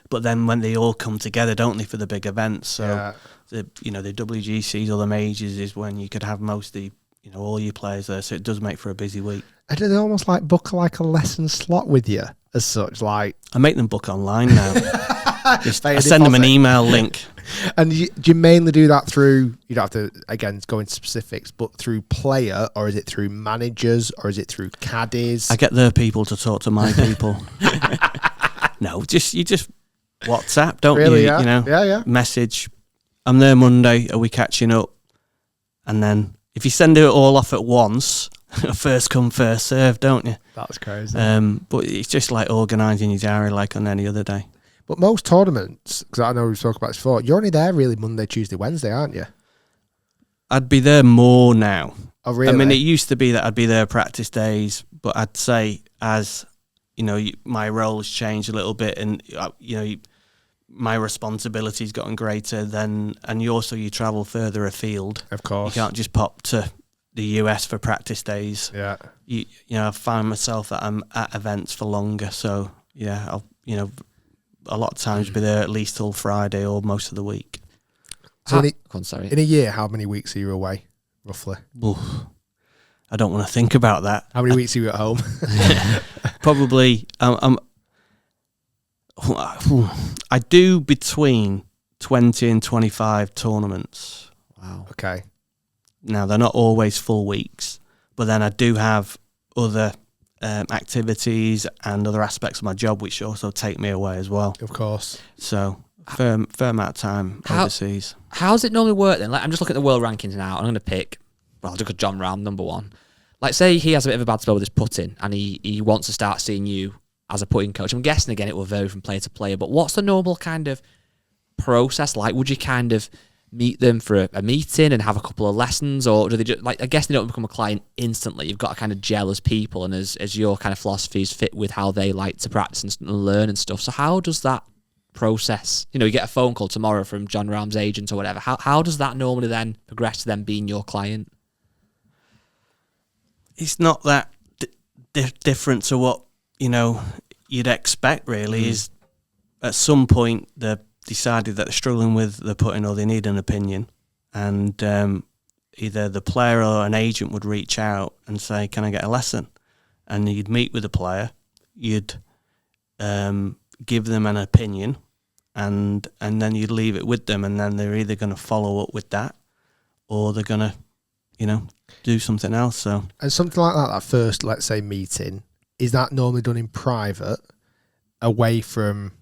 But then when they all come together, don't they, for the big events? So, the WGCs or the majors is when you could have most of the, all your players there. So it does make for a busy week. And do they almost like book like a lesson slot with you as such? Like, I make them book online now. just I send them an email link. And do you mainly do that through, you don't have to, again, go into specifics, but through player, or is it through managers, or is it through caddies? I get their people to talk to my people. No, you just WhatsApp, don't Really, you? yeah. Yeah. Message. I'm there Monday. Are we catching up? And then if you send it all off at once, first come, first serve, don't you? That's crazy. But it's just like organising your diary like on any other day. But most tournaments, because I know we've talked about this before, you're only there really Monday, Tuesday, Wednesday, aren't you? I'd be there more now. Oh, really? I mean, it used to be that I'd be there practice days, but I'd say as, my role has changed a little bit and, my responsibility's gotten greater then, and you travel further afield. Of course. You can't just pop to the US for practice days. Yeah. I find myself that I'm at events for longer. So, yeah, I'll, a lot of times be there at least till Friday or most of the week. So sorry. In a year, how many weeks are you away, roughly? Oof. I don't want to think about that. How many weeks are you at home? Probably, I do between 20 and 25 tournaments. Wow. Okay. Now, they're not always full weeks, but then I do have other activities and other aspects of my job which also take me away as well. Of course. So, fair amount of time overseas. How does it normally work then? Like, I'm just looking at the world rankings now, and I'm going to pick, I'll look at John Rahm, number one. Like, say he has a bit of a bad spell with his putting, and he wants to start seeing you as a putting coach. I'm guessing, again, it will vary from player to player, but what's the normal kind of process like? Would you kind of meet them for a meeting and have a couple of lessons, or do they just, like, I guess they don't become a client instantly. You've got to kind of gel as people, and as your kind of philosophies fit with how they like to practice and learn and stuff. So how does that process, you get a phone call tomorrow from John Rahm's agent or whatever, how does that normally then progress to them being your client? It's not that different to what, you'd expect, really. Is at some point they've decided that they're struggling with the putting or they need an opinion, and either the player or an agent would reach out and say, can I get a lesson? And you'd meet with the player, you'd give them an opinion, and then you'd leave it with them, and then they're either going to follow up with that or they're going to, do something else. So, and something like that first, let's say, meeting, is that normally done in private, away from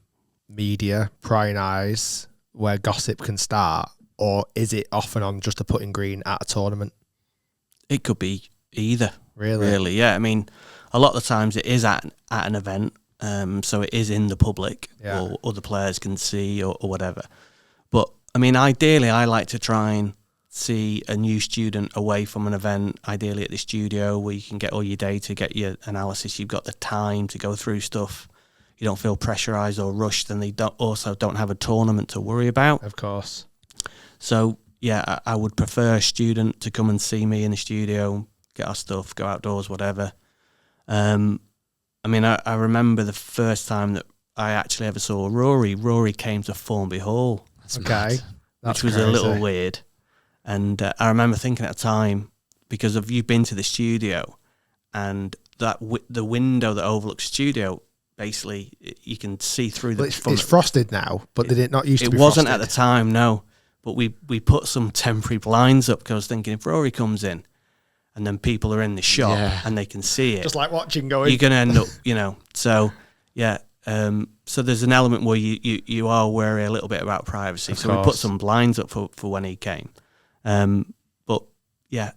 media, prying eyes, where gossip can start, or is it often on just a putting green at a tournament? It could be either. Really, yeah. I mean, a lot of the times it is at an event, so it is in the public, or other players can see or whatever. But I mean, ideally, I like to try and see a new student away from an event, ideally at the studio, where you can get all your data, get your analysis, you've got the time to go through stuff. You don't feel pressurised or rushed, and they don't have a tournament to worry about. Of course. So, yeah, I would prefer a student to come and see me in the studio, get our stuff, go outdoors, whatever. I mean, I remember the first time that I actually ever saw Rory. Rory came to Formby Hall. That's Okay. mad. That's which was crazy. a little weird. And I remember thinking at the time, because of you've been to the studio, and that the window that overlooks the studio, basically you can see through the. Well, it's frosted now, but did it not used to be? It wasn't frosted? at the time, no. But we put some temporary blinds up because I was thinking if Rory comes in, and then people are in the shop and they can see it, Just like watching going. you're gonna end up, So yeah. So there's an element where you are wary a little bit about privacy. Of so we put course. some blinds up for when he came. But yeah,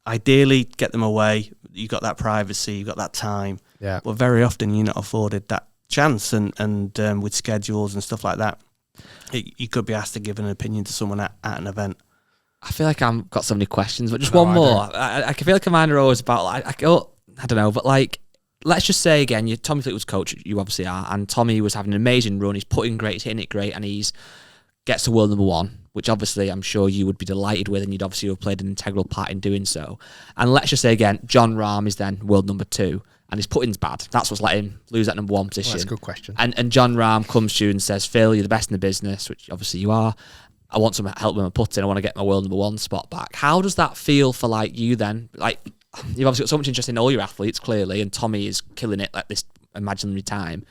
ideally get them away. You got that privacy, you got that time. Yeah. But very often you're not afforded that chance, and with schedules and stuff like that, you could be asked to give an opinion to someone at an event. I feel like I've got so many questions, but just No, one I more. I feel like mine are always about, like, I don't know, but like, let's just say again, Tommy Fleetwood's coach, you obviously are, and Tommy was having an amazing run. He's putting great, he's hitting it great, and he's gets to world number one, which obviously I'm sure you would be delighted with, and you'd obviously have played an integral part in doing so. And let's just say again, John Rahm is then world number 2, and his putting's bad. That's what's let him lose that number 1 position. Well, that's a good question. And John Rahm comes to you and says, Phil, you're the best in the business, which obviously you are. I want some help with my putting. I want to get my world number 1 spot back. How does that feel for like you then? Like, you've obviously got so much interest in all your athletes, clearly, and Tommy is killing it at this imaginary time.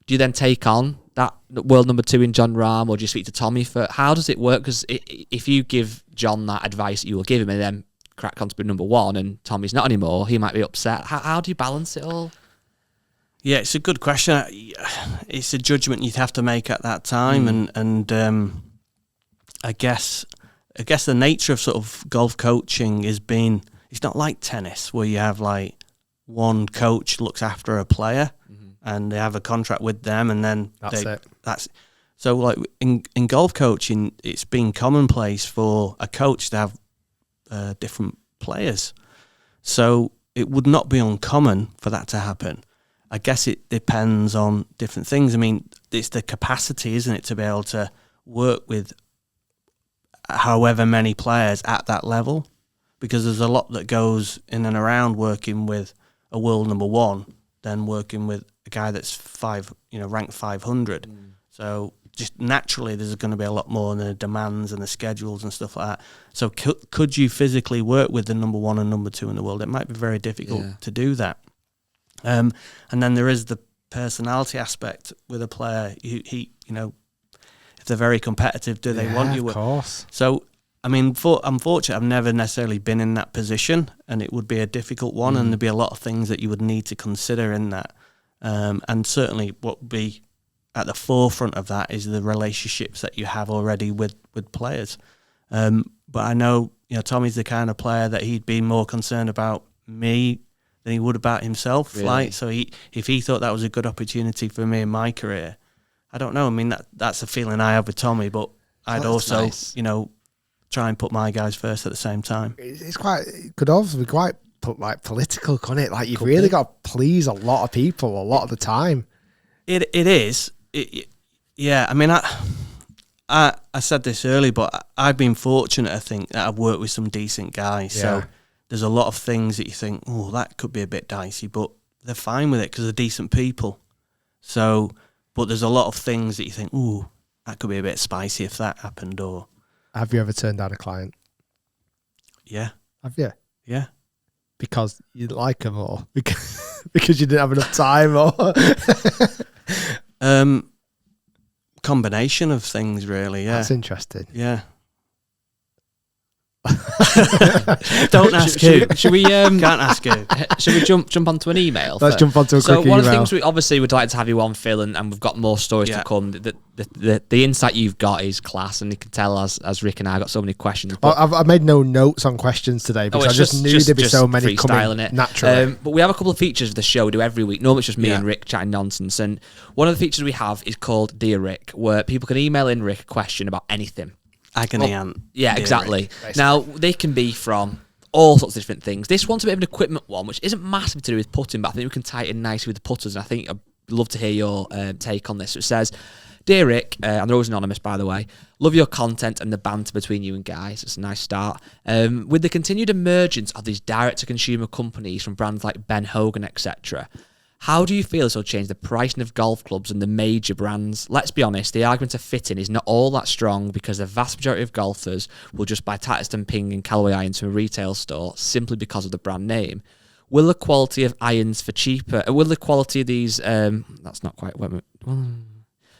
Do you then take on that world number 2 in John Rahm, or do you speak to Tommy for how does it work? Because if you give John that advice, you will give him, and then crack on to be number 1, and Tommy's not anymore, he might be upset. How do you balance it all? Yeah, it's a good question. It's a judgment you'd have to make at that time, and I guess the nature of sort of golf coaching is it's not like tennis where you have like one coach looks after a player and they have a contract with them, and then that's so like in golf coaching, it's been commonplace for a coach to have different players. So it would not be uncommon for that to happen. I guess it depends on different things. I mean, it's the capacity, isn't it, to be able to work with however many players at that level, because there's a lot that goes in and around working with a world number 1 than working with a guy that's ranked 500. So just naturally there's going to be a lot more in the demands and the schedules and stuff like that. So could you physically work with the number 1 and number 2 in the world? It might be very difficult to do that. And then there is the personality aspect with a player. He if they're very competitive, do they want you? Of course. So, I mean, I'm fortunate I've never necessarily been in that position, and it would be a difficult one, and there'd be a lot of things that you would need to consider in that. And certainly what would be at the forefront of that is the relationships that you have already with players. But I know, Tommy's the kind of player that he'd be more concerned about me than he would about himself. Really? Like, so if he thought that was a good opportunity for me in my career, I don't know. I mean, that's a feeling I have with Tommy, but I'd also, nice. try and put my guys first at the same time. It could also be quite political, couldn't it? Like, you've really got to please a lot of people a lot of the time. It is. Yeah. I mean, I said this earlier, but I've been fortunate, I think, that I've worked with some decent guys. Yeah. So there's a lot of things that you think, oh, that could be a bit dicey, but they're fine with it because they're decent people. So, but there's a lot of things that you think, ooh, that could be a bit spicy if that happened. Or have you ever turned down a client? Yeah. Have you? Yeah. Because you like them, or because you didn't have enough time, or combination of things, really. Yeah. That's interesting. Yeah. Don't ask who. Should we? Can't ask who. Should we jump onto an email? Let's jump onto a quick email. So one of the things we obviously would like to have you on, Phil, and we've got more stories to come. The insight you've got is class, and you can tell as Rick and I got so many questions. Well, I made no notes on questions today because I just knew there'd be so many coming naturally. But we have a couple of features of the show we do every week. Normally it's just me and Rick chatting nonsense, and one of the features we have is called Dear Rick, where people can email in Rick a question about anything. Agony aunt. Yeah, exactly. Rick, now, they can be from all sorts of different things. This one's a bit of an equipment one, which isn't massive to do with putting, but I think we can tie it in nicely with the putters, and I think I'd love to hear your take on this. So it says, Dear Rick, and they're always anonymous, by the way, love your content and the banter between you and guys. It's a nice start. With the continued emergence of these direct-to-consumer companies from brands like Ben Hogan, etc., how do you feel this will change the pricing of golf clubs and the major brands? Let's be honest, the argument of fitting is not all that strong because the vast majority of golfers will just buy Tatterston Ping and Callaway irons from a retail store simply because of the brand name. Will the quality of irons for cheaper... Will the quality of these... that's not quite...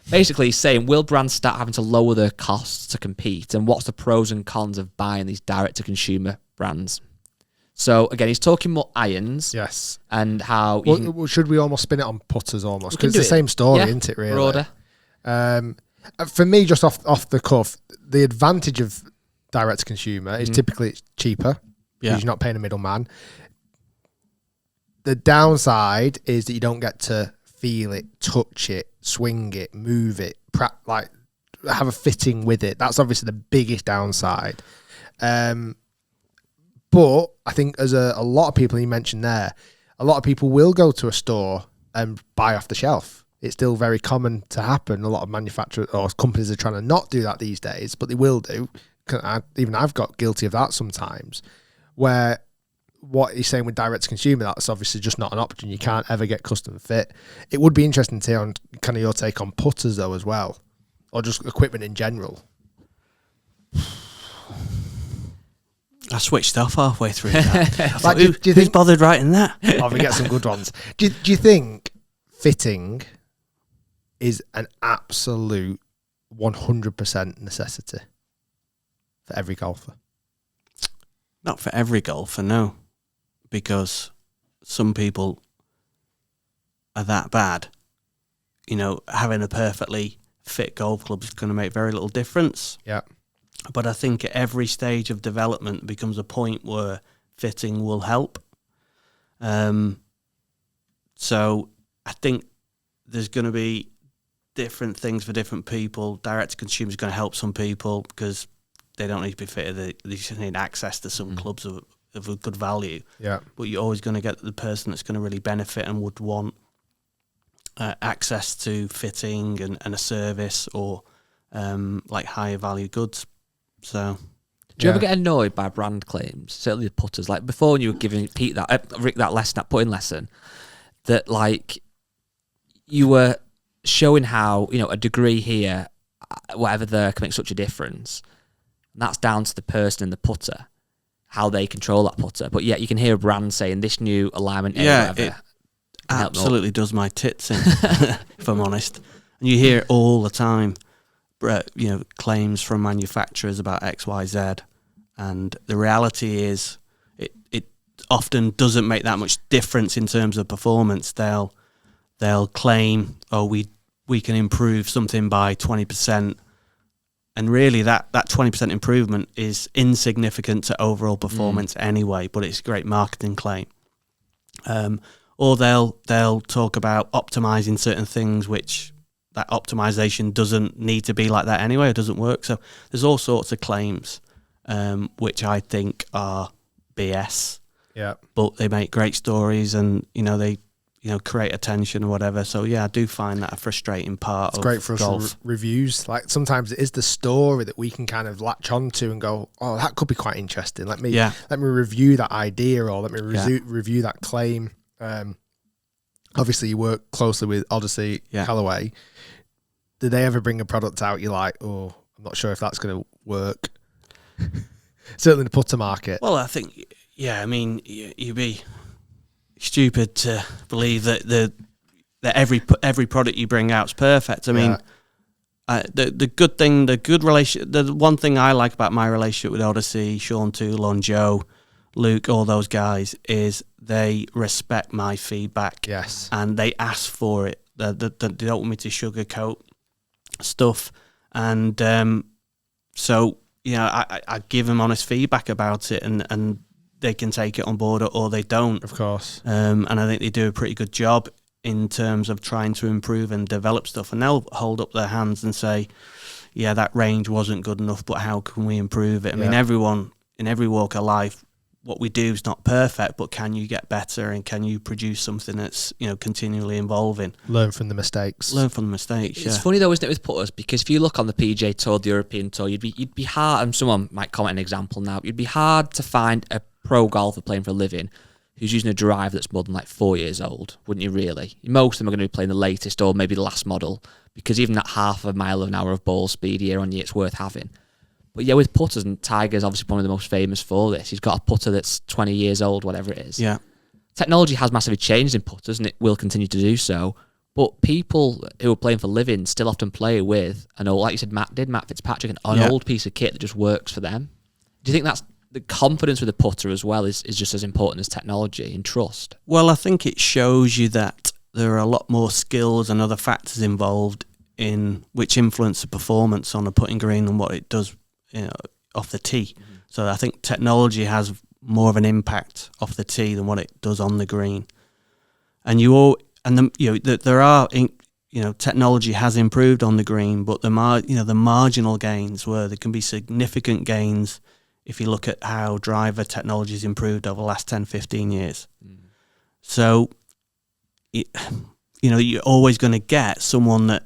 Basically, he's saying, will brands start having to lower their costs to compete? And what's the pros and cons of buying these direct-to-consumer brands? So again, he's talking more irons. Yes. And how... Well, should we almost spin it on putters almost? Because it's the same story, isn't it, really? Broader. For me, just off the cuff, the advantage of direct to consumer is typically it's cheaper because you're not paying a middleman. The downside is that you don't get to feel it, touch it, swing it, move it, like have a fitting with it. That's obviously the biggest downside. But I think as a lot of people you mentioned there, a lot of people will go to a store and buy off the shelf. It's still very common to happen. A lot of manufacturers or companies are trying to not do that these days, but they will do. Even I've got guilty of that sometimes, where what he's saying with direct to consumer, that's obviously just not an option. You can't ever get custom fit. It would be interesting to hear on kind of your take on putters though as well, or just equipment in general. I switched off halfway through that. Like, do you who's think, bothered writing that? Oh, we get some good ones. Do you think fitting is an absolute 100% necessity for every golfer? Not for every golfer, no. Because some people are that bad. You know, having a perfectly fit golf club is going to make very little difference. Yeah. But I think at every stage of development becomes a point where fitting will help. So I think there's going to be different things for different people. Direct to consumer is going to help some people because they don't need to be fitted. They just need access to some clubs of a good value. Yeah. But you're always going to get the person that's going to really benefit and would want access to fitting and a service or like higher value goods. So, do you ever get annoyed by brand claims? Certainly the putters. Like before, when you were giving Rick that lesson, that putting lesson, that like you were showing how a degree here, whatever there, can make such a difference. And that's down to the person and the putter, how they control that putter. But yet you can hear a brand saying this new alignment. It absolutely does my tits in, if I'm honest. And you hear it all the time. Claims from manufacturers about X, Y, Z, and the reality is, it often doesn't make that much difference in terms of performance. They'll claim, we can improve something by 20%, and really that 20% improvement is insignificant to overall performance anyway. But it's a great marketing claim. Or they'll talk about optimizing certain things, which that optimization doesn't need to be like that anyway. It doesn't work. So there's all sorts of claims, which I think are BS. Yeah. But they make great stories, and they create attention or whatever. So yeah, I do find that a frustrating part. It's great for golf. us reviews. Like sometimes it is the story that we can kind of latch onto and go, oh, that could be quite interesting. Let me review that idea, or let me review that claim. Obviously, you work closely with Odyssey, Callaway. Did they ever bring a product out you're like, oh, I'm not sure if that's going to work? Certainly the putter market. Well, I think, you'd be stupid to believe that every product you bring out is perfect. I mean, the one thing I like about my relationship with Odyssey, Sean Toulon, Joe, Luke, all those guys, is they respect my feedback. Yes. And they ask for it. They don't want me to sugarcoat stuff. And so, I give them honest feedback about it, and they can take it on board or they don't. Of course. And I think they do a pretty good job in terms of trying to improve and develop stuff. And they'll hold up their hands and say, yeah, that range wasn't good enough, but how can we improve it? I mean, everyone in every walk of life, what we do is not perfect, but can you get better, and can you produce something that's continually evolving? Learn from the mistakes. It's funny though, isn't it, with putters? Because if you look on the PGA Tour, the European Tour, you'd be hard. And someone might comment an example now. You'd be hard to find a pro golfer playing for a living who's using a driver that's more than like 4 years old, wouldn't you? Really, most of them are going to be playing the latest or maybe the last model, because even that half a mile an hour of ball speed year on year, it's worth having. But yeah, with putters, and Tiger's obviously one of the most famous for this. He's got a putter that's 20 years old, whatever it is. Yeah. Technology has massively changed in putters, and it will continue to do so. But people who are playing for a living still often play with an old, like you said, Matt Fitzpatrick, an old piece of kit that just works for them. Do you think that's the confidence with the putter as well is just as important as technology and trust. Well, I think it shows you that there are a lot more skills and other factors involved in which influence the performance on a putting green than what it does, off the tee. Mm-hmm. So I think technology has more of an impact off the tee than what it does on the green. And there are technology has improved on the green, but the marginal gains there can be significant gains if you look at how driver technology has improved over the last 10, 15 years. Mm. So, you're always going to get someone that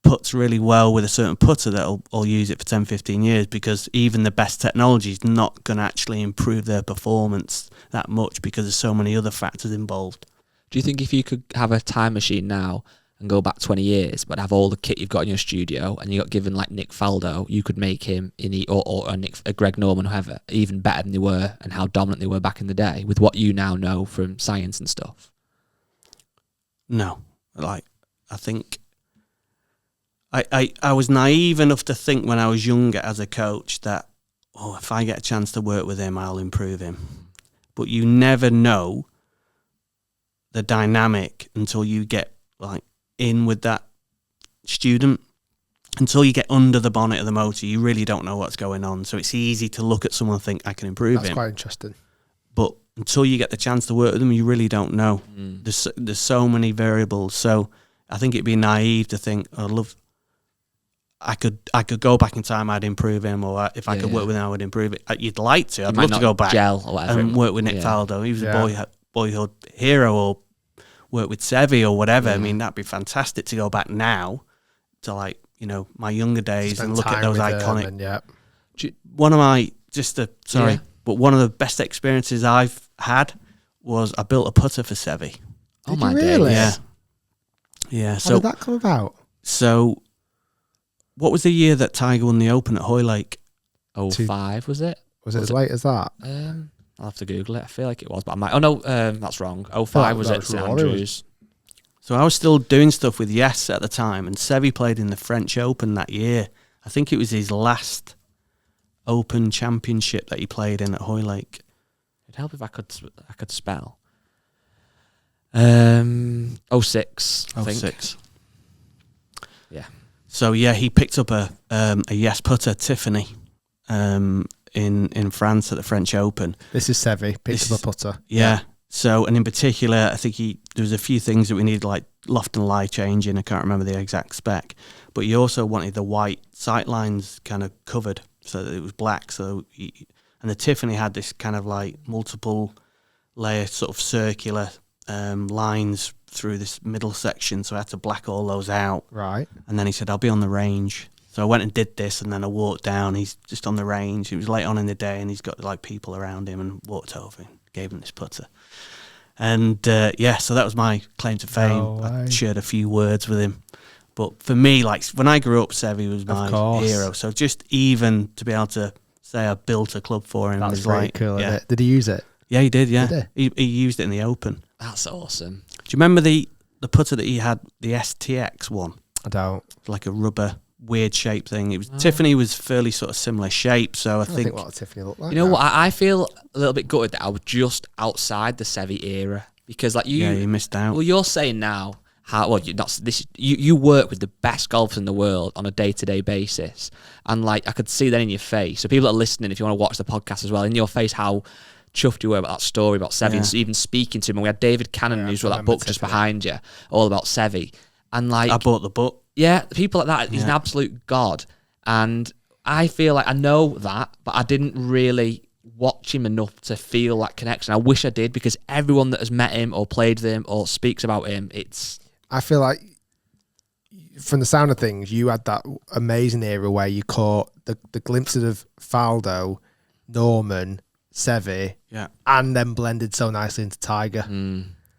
puts really well with a certain putter that'll use it for 10, 15 years, because even the best technology is not going to actually improve their performance that much because there's so many other factors involved. Do you think if you could have a time machine now and go back 20 years, but have all the kit you've got in your studio, and you got given like Nick Faldo, you could make him or Greg Norman, whoever, even better than they were and how dominant they were back in the day with what you now know from science and stuff? No, I think I was naive enough to think when I was younger as a coach that, if I get a chance to work with him, I'll improve him. But you never know the dynamic until you get in with that student. Until you get under the bonnet of the motor, you really don't know what's going on. So it's easy to look at someone and think, I can improve him. That's quite interesting. But until you get the chance to work with them, you really don't know. Mm. There's so many variables. So I think it'd be naive to think, I could go back in time, I'd improve him, or if I could work with him, I would improve it. You'd like to. I'd love to go back and work with Nick Faldo. He was a boyhood hero, or work with Sevi or whatever. I mean, that'd be fantastic to go back now to my younger days and look at those iconic. One of my one of the best experiences I've had was I built a putter for Sevi. Oh my really? Days. Yeah. How did that come about? So, what was the year that Tiger won the Open at Hoylake? 05, was it? Was it as late as that? I'll have to Google it. I feel like it was, but I might. Oh no, that's wrong. 05 was at St Andrews. So I was still doing stuff with Yes at the time, and Sevi played in the French Open that year. I think it was his last Open Championship that he played in at Hoylake. It'd help if I could spell. 06. I think. 06. Yeah. So he picked up a Yes putter, Tiffany, in France at the French Open. This is Sevi, picked up a putter. Yeah. So, and in particular, I think there was a few things that we needed, like loft and lie changing. I can't remember the exact spec, but he also wanted the white sight lines kind of covered so that it was black. So, and the Tiffany had this kind of like multiple layer sort of circular lines through this middle section. So I had to black all those out. Right. And then he said, I'll be on the range. So I went and did this, and then I walked down. He's just on the range. It was late on in the day, and he's got like people around him, and walked over and gave him this putter. And so that was my claim to fame. No way. I shared a few words with him. But for me, like when I grew up, Sevi was my hero. So just even to be able to say I built a club for him was very cool. Isn't it? Did he use it? Yeah, he did. Yeah, he used it in the Open. That's awesome. Do you remember the putter that he had, the STX one? I don't. Like a rubber weird shape thing. It was Tiffany was fairly sort of similar shape, so I think what Tiffany looked like. You know what? I feel a little bit gutted that I was just outside the Sevi era, because like you missed out. Well, you're saying now you work with the best golfers in the world on a day-to-day basis, and like I could see that in your face. So people that are listening, if you want to watch the podcast as well, in your face how chuffed you were about that story about Sevi, and even speaking to him. And we had David Cannon, who's got that book just behind you, all about Sevi. And like I bought the book. Yeah, people like that, he's an absolute god. And I feel like I know that, but I didn't really watch him enough to feel that connection. I wish I did, because everyone that has met him or played with him or speaks about him, I feel like from the sound of things, you had that amazing era where you caught the glimpses of Faldo, Norman, Sevi, and then blended so nicely into Tiger.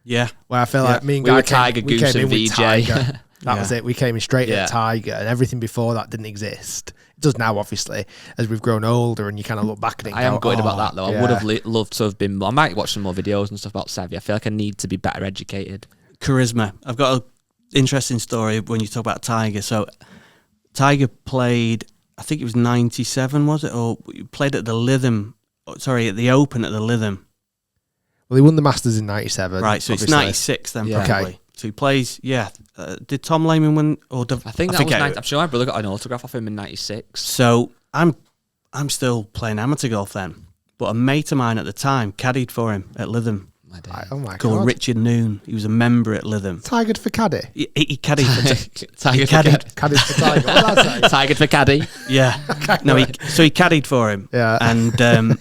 Yeah. Where I feel like me and Guy Tiger, Goose and VJ. That was it. We came in straight at Tiger, and everything before that didn't exist. It does now, obviously, as we've grown older, and you kind of look back at it. I am gutted about that, though. I would have loved to have been more. I might watch some more videos and stuff about Sevi. I feel like I need to be better educated. Charisma. I've got an interesting story when you talk about Tiger. So Tiger played I think it was 97, was it? Or you played at the Lytham, at the Open at the Lytham. Well, he won the Masters in 97. Right, so obviously. it's 96 then, Yeah. probably. Okay. So he plays, did Tom Lehman win? Or I think that was. I'm sure my brother got an autograph off him in '96. So I'm still playing amateur golf then. But a mate of mine at the time caddied for him at Lytham. Oh my Called God. Richard Noon. He was a member at Lytham. Tigered for caddy. He caddied for Tiger Caddied for Tiger. What did I say? Tiger for caddy. Yeah. No, so he caddied for him. Yeah. And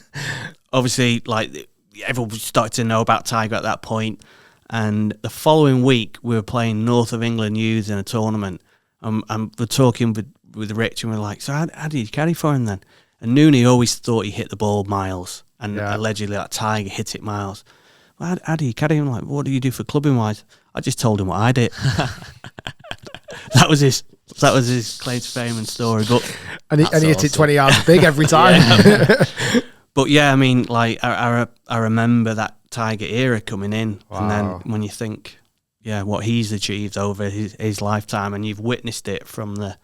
obviously, like, everyone started to know about Tiger at that point. And the following week, we were playing North of England youths in a tournament. And we're talking with Rich, and we're like, so how did you caddy for him then? And Nooney always thought he hit the ball miles. And allegedly, like, Tiger hit it miles. Well, how do you caddy him? Like, what do you do for clubbing wise? I just told him what I did. That was his claim to fame and story. But And he hit it 20 yards big every time. But yeah, I mean, like, I remember that Tiger era coming in, and then when you think, what he's achieved over his lifetime, and you've witnessed it from the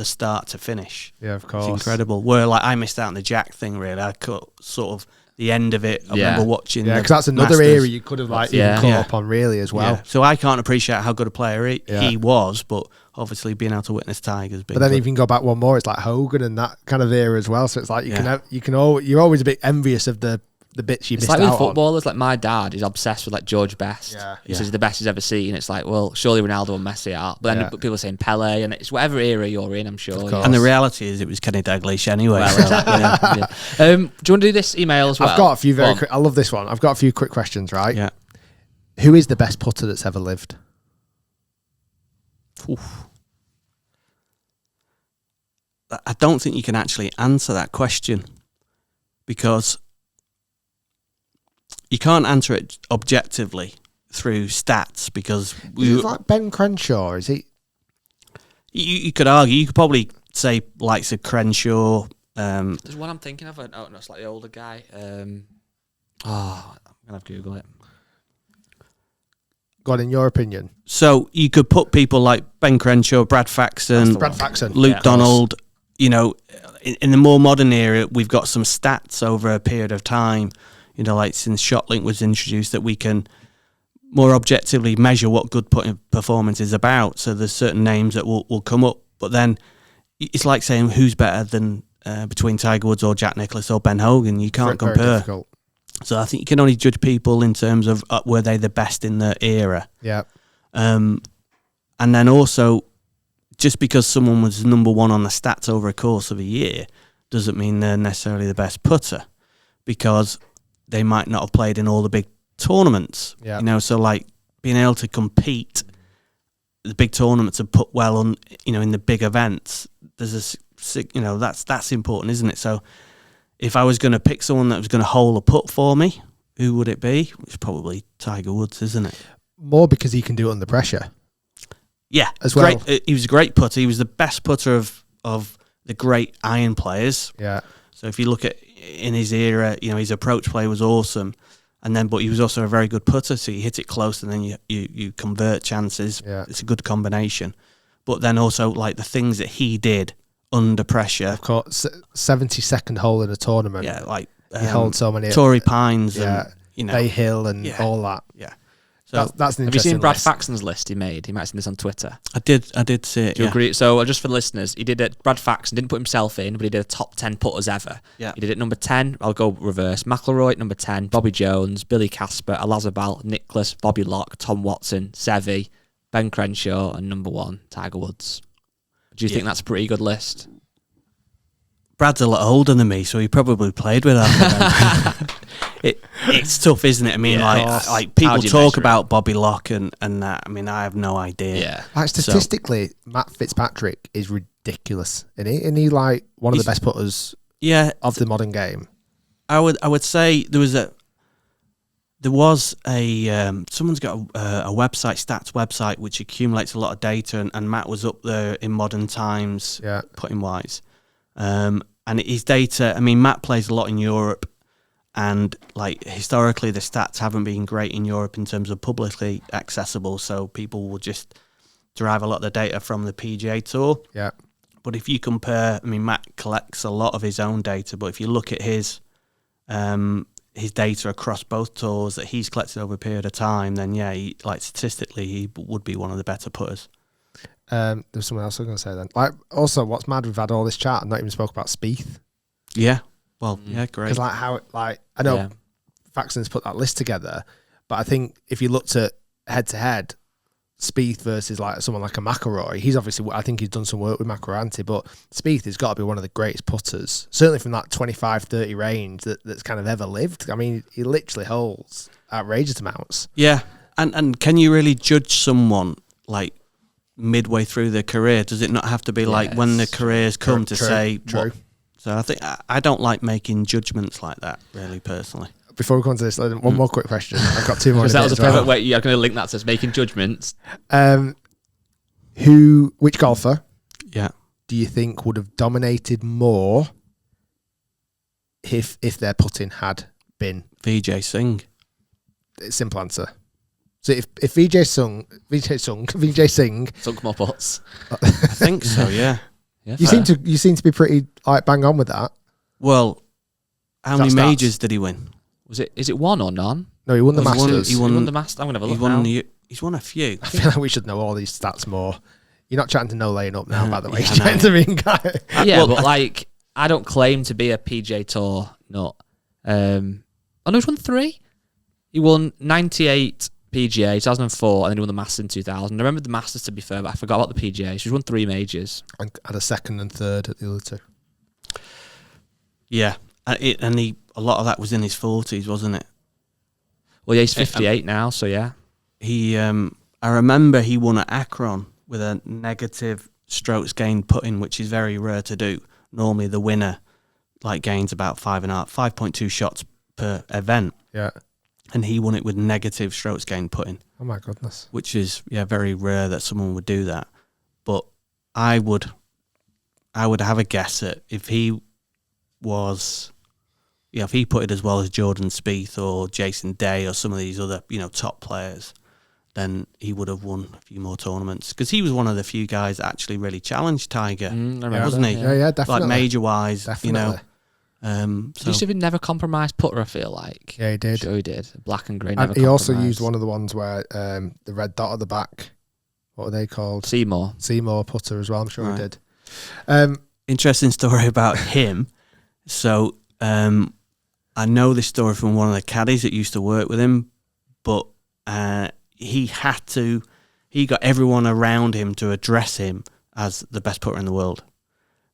start to finish. Yeah, of course. It's incredible. Where, like, I missed out on the Jack thing, really. I caught sort of the end of it. I remember watching. Yeah, because that's another Masters. era you could have even caught up on, really, as well. Yeah. So I can't appreciate how good a player he was, but obviously being able to witness Tiger's been. But then good. if you can go back one more, it's like Hogan and that kind of era as well. So it's like you're always a bit envious of the bits you It's missed like with out on. footballers. Like my dad is obsessed with like George Best. Yeah. He says he's the best he's ever seen. It's like, well, surely Ronaldo and Messi are. But then people are saying Pele, and it's whatever era you're in, I'm sure. And the reality is, it was Kenny Dalglish anyway. Well, so, exactly, do you want to do this email as well? I've got a few very quick. I love this one. I've got a few quick questions, right? Yeah. Who is the best putter that's ever lived? Oof. I don't think you can actually answer that question, because you can't answer it objectively through stats, because Is it like Ben Crenshaw? Is he? You could argue. You could probably say likes of Crenshaw. There's one I'm thinking of. No, it's like the older guy. I'm gonna have to Google it. God, in your opinion? So you could put people like Ben Crenshaw, Brad Faxon, Luke Donald. You know, in the more modern era, we've got some stats over a period of time. You know, like since ShotLink was introduced, that we can more objectively measure what good putting performance is about. So there's certain names that will come up, but then it's like saying who's better than between Tiger Woods or Jack Nicklaus or Ben Hogan. You can't compare. Very difficult. So I think you can only judge people in terms of were they the best in their era. Yeah. And then also, just because someone was number one on the stats over a course of a year doesn't mean they're necessarily the best putter, because they might not have played in all the big tournaments. Yeah. You know, so like being able to compete the big tournaments and put well on, you know, in the big events, there's that's important, isn't it? So if I was going to pick someone that was going to hole a putt for me, who would it be? It's probably Tiger Woods, isn't it? More because he can do it under pressure. Yeah, as well. He was a great putter. He was the best putter of the great iron players. Yeah. So if you look at in his era, you know, his approach play was awesome, but he was also a very good putter. So you hit it close, and then you convert chances. Yeah. It's a good combination. But then also like the things that he did under pressure. Of course, 72nd hole in a tournament. Yeah, like he holds so many. Torrey Pines, and you know, Bay Hill and all that. Yeah. So that's an interesting. Have you seen Brad list. Faxon's list he made? He might have seen this on Twitter. I did see it. Do you agree? So just for the listeners, he did it. Brad Faxon didn't put himself in, but he did a top 10 putters ever. Yeah. He did it number 10. I'll go reverse. McIlroy at number 10. Bobby Jones, Billy Casper, Elazabal, Nicklaus, Bobby Locke, Tom Watson, Sevi, Ben Crenshaw, and number 1 Tiger Woods. Do you think that's a pretty good list? Brad's a lot older than me, so he probably played with that. It's tough, isn't it? I mean, like people talk about Bobby Locke and that. I mean, I have no idea. Yeah. Like statistically, Matt Fitzpatrick is ridiculous, isn't he like one of the best putters of the modern game? I would say there was someone's got a website, stats website, which accumulates a lot of data, and Matt was up there in modern times, putting wise. And his data, I mean, Matt plays a lot in Europe, and like historically the stats haven't been great in Europe in terms of publicly accessible, so people will just derive a lot of the data from the PGA Tour. Yeah. But if you compare, I mean, Matt collects a lot of his own data, but if you look at his data across both tours that he's collected over a period of time, then yeah, statistically, he would be one of the better putters. There's something else I was going to say then. Like, also, what's mad? We've had all this chat and not even spoke about Spieth. Yeah. Well, yeah, great. Because I know Faxon's put that list together, but I think if you looked at head to head, Spieth versus like someone like a McIlroy, he's obviously, I think he's done some work with McIlroy, but Spieth has got to be one of the greatest putters, certainly from that 25-30 range that's kind of ever lived. I mean, he literally holds outrageous amounts. Yeah, and can you really judge someone like midway through their career? Does it not have to be like when the careers come to say true? So I think I don't like making judgments like that, really, personally. Before we come on to this, one more quick question. I've got two more. Because that was a perfect way. You're going to link that to making judgments. Which golfer? Yeah. Do you think would have dominated more if their putting had been Vijay Singh? Simple answer. So if Vijay Singh Sunk more putts. I think so. Yeah. Yeah, you seem to be pretty like bang on with that. Well, how many majors did he win? Is it one or none? No, he won the Masters. He won the Masters. I'm going to have a look now. He's won a few. I feel like we should know all these stats more. You're not chatting to No Laying Up now, by the way. You're chatting to me, guy. Yeah, but like, I don't claim to be a PJ Tour nut. Oh no, he's won 3. He won 98 PGA, 2004, and then he won the Masters in 2000. I remember the Masters, to be fair, but I forgot about the PGA. So he's won 3 majors. And had a second and third at the other 2. Yeah, and a lot of that was in his 40s, wasn't it? Well, yeah, he's 58 now, so yeah. He, I remember he won at Akron with a negative strokes gained putting, which is very rare to do. Normally, the winner gains about 5.2 shots per event. Yeah, and he won it with negative strokes gained putting. Oh my goodness! Which is very rare that someone would do that. But I would have a guess at if he was. Yeah, if he put it as well as Jordan Spieth or Jason Day or some of these other, top players, then he would have won a few more tournaments. Because he was one of the few guys that actually really challenged Tiger, wasn't he? Yeah, definitely. Like major-wise, definitely. He used to be never compromised putter, I feel like. Yeah, he did. Sure he did. Black and grey, and he also used one of the ones where the red dot at the back, what are they called? Seymour putter as well, I'm sure he did. Interesting story about him. So... I know this story from one of the caddies that used to work with him, but he got everyone around him to address him as the best putter in the world.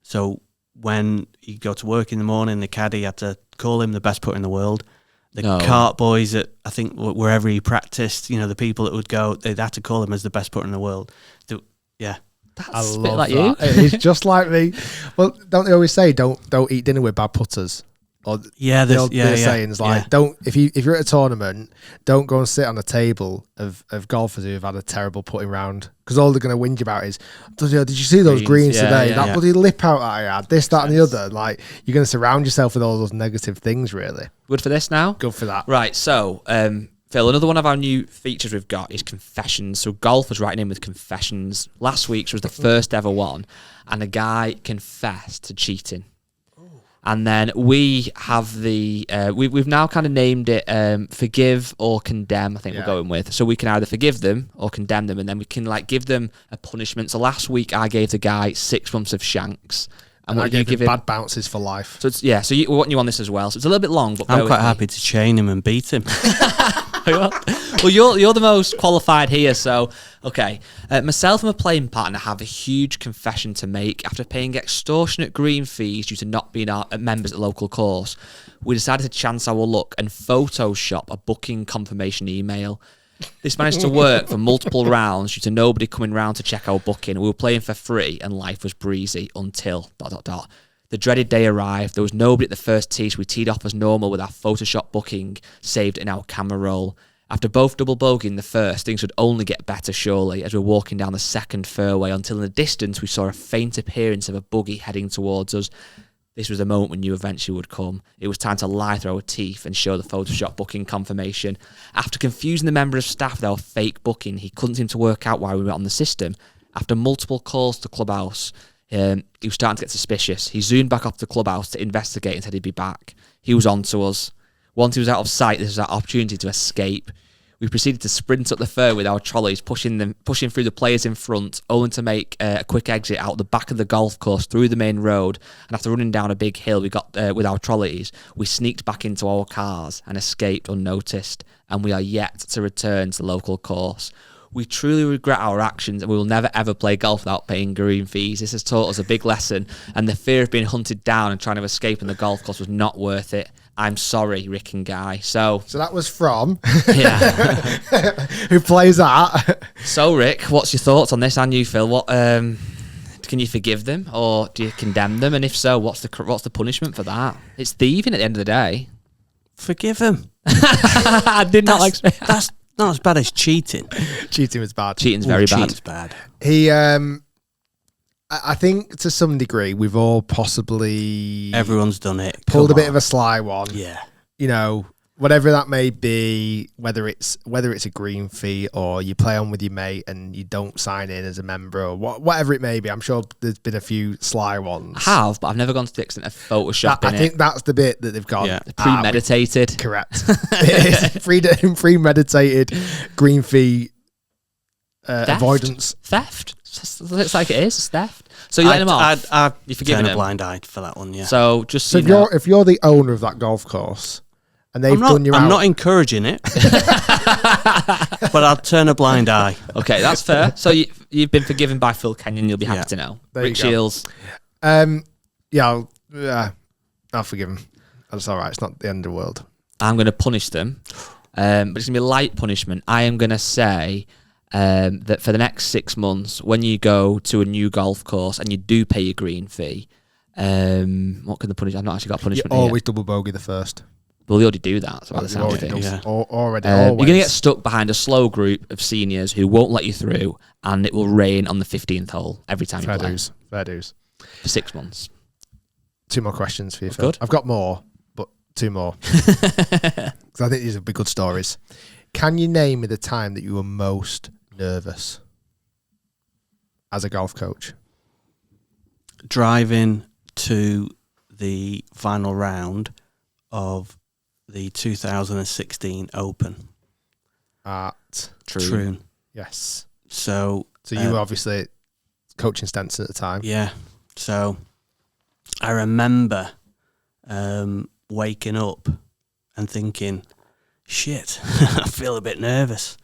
So when he'd go to work in the morning, the caddy had to call him the best putter in the world. The cart boys at, I think, wherever he practiced, the people that would go, they'd have to call him as the best putter in the world. Yeah. That's a bit like you. It's just like me. Well, don't they always say don't eat dinner with bad putters? Or their sayings like don't if you're at a tournament, don't go and sit on a table of golfers who have had a terrible putting round, because all they're going to whinge about is, did you see those greens today? That bloody lip out I had, this, that, and the other. Like, you're going to surround yourself with all those negative things. Really good for this now. Good for that. Right. So, Phil, another one of our new features we've got is confessions. So golf was writing in with confessions. Last week's was the first ever one, and a guy confessed to cheating. And then we have we've now kind of named it forgive or condemn, I think we're going with. So we can either forgive them or condemn them, and then we can give them a punishment. So last week I gave the guy 6 months of shanks. And I gave him bad bounces for life. So it's, so we want you on this as well. So it's a little bit long, but I'm quite happy to chain him and beat him. Well, you're the most qualified here, so okay. Myself and my playing partner have a huge confession to make. After paying extortionate green fees due to not being members at the local course, we decided to chance our luck and Photoshop a booking confirmation email. This managed to work for multiple rounds due to nobody coming round to check our booking. We were playing for free and life was breezy until ... The dreaded day arrived. There was nobody at the first tee, so we teed off as normal with our Photoshop booking saved in our camera roll. After both double bogeying the first, things would only get better surely as we were walking down the second fairway until in the distance we saw a faint appearance of a buggy heading towards us. This was the moment we knew eventually would come. It was time to lie through our teeth and show the Photoshop booking confirmation. After confusing the member of staff with our fake booking, he couldn't seem to work out why we were on the system. After multiple calls to Clubhouse, he was starting to get suspicious. He zoomed back off the clubhouse to investigate and said he'd be back. He was on to us. Once he was out of sight, this was our opportunity to escape. We proceeded to sprint up the fair with our trolleys, pushing through the players in front, only to make a quick exit out the back of the golf course through the main road. And after running down a big hill, we got with our trolleys. We sneaked back into our cars and escaped unnoticed. And we are yet to return to the local course. We truly regret our actions, and we will never ever play golf without paying green fees. This has taught us a big lesson, and the fear of being hunted down and trying to escape on the golf course was not worth it. I'm sorry, Rick and Guy. So that was from yeah. who plays that. So Rick, what's your thoughts on this? And you, Phil, what can you forgive them or do you condemn them? And if so, what's the punishment for that? It's thieving at the end of the day. Forgive him. I did not like that's not as bad as cheating. Cheating was bad. Cheating's very bad. Cheating's bad. He I think to some degree we've all possibly Everyone's done it. pulled a bit of a sly one. Yeah. You know, whatever that may be, whether it's a green fee or you play on with your mate and you don't sign in as a member or whatever it may be. I'm sure there's been a few sly ones. I have, but I've never gone to the extent of photoshopping I think that's the bit that they've gone. Yeah. Premeditated. Correct. It is premeditated green fee avoidance. Theft. Looks like it is. It's theft. So you let him off. You're forgiving him. A blind eye for that one. Yeah. So just so if you're the owner of that golf course and they've done you out, I'm not encouraging it, but I'll turn a blind eye. Okay, that's fair. So you've been forgiven by Phil Kenyon. You'll be happy to know. There Rick you go. Shiels. Yeah, I'll forgive him. That's all right. It's not the end of the world. I'm going to punish them, but it's going to be a light punishment. I am going to say that for the next 6 months, when you go to a new golf course and you do pay your green fee, what can the punishment? I've not actually got a punishment. You always double bogey the first. Well, they already do that. So by the sound of it. Yeah. Already. You're going to get stuck behind a slow group of seniors who won't let you through, and it will rain on the 15th hole every time you play. Fair dues. For 6 months. 2 more questions for you, That's Phil. good. I've got more, but 2 more. Because I think these will be good stories. Can you name me the time that you were most nervous as a golf coach? Driving to the final round of the 2016 Open. At Troon. Yes. So you were obviously coaching Stenson at the time. Yeah. So I remember waking up and thinking, shit, I feel a bit nervous.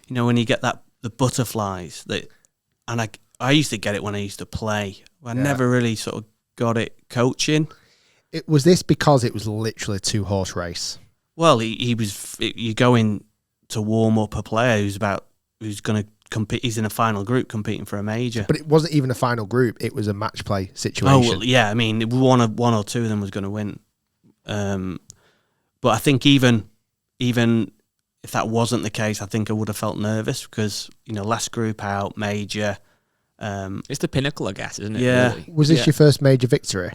You know, when you get the butterflies and I used to get it when I used to play. I never really sort of got it coaching. Was this because it was literally a 2-horse race? Well, you go in to warm up a player who's going to compete. He's in a final group competing for a major. But it wasn't even a final group. It was a match play situation. Oh, well, yeah. I mean, one or two of them was going to win. But I think even if that wasn't the case, I think I would have felt nervous because, you know, last group out, major. It's the pinnacle, I guess, isn't it? Yeah. Really? Was this your first major victory?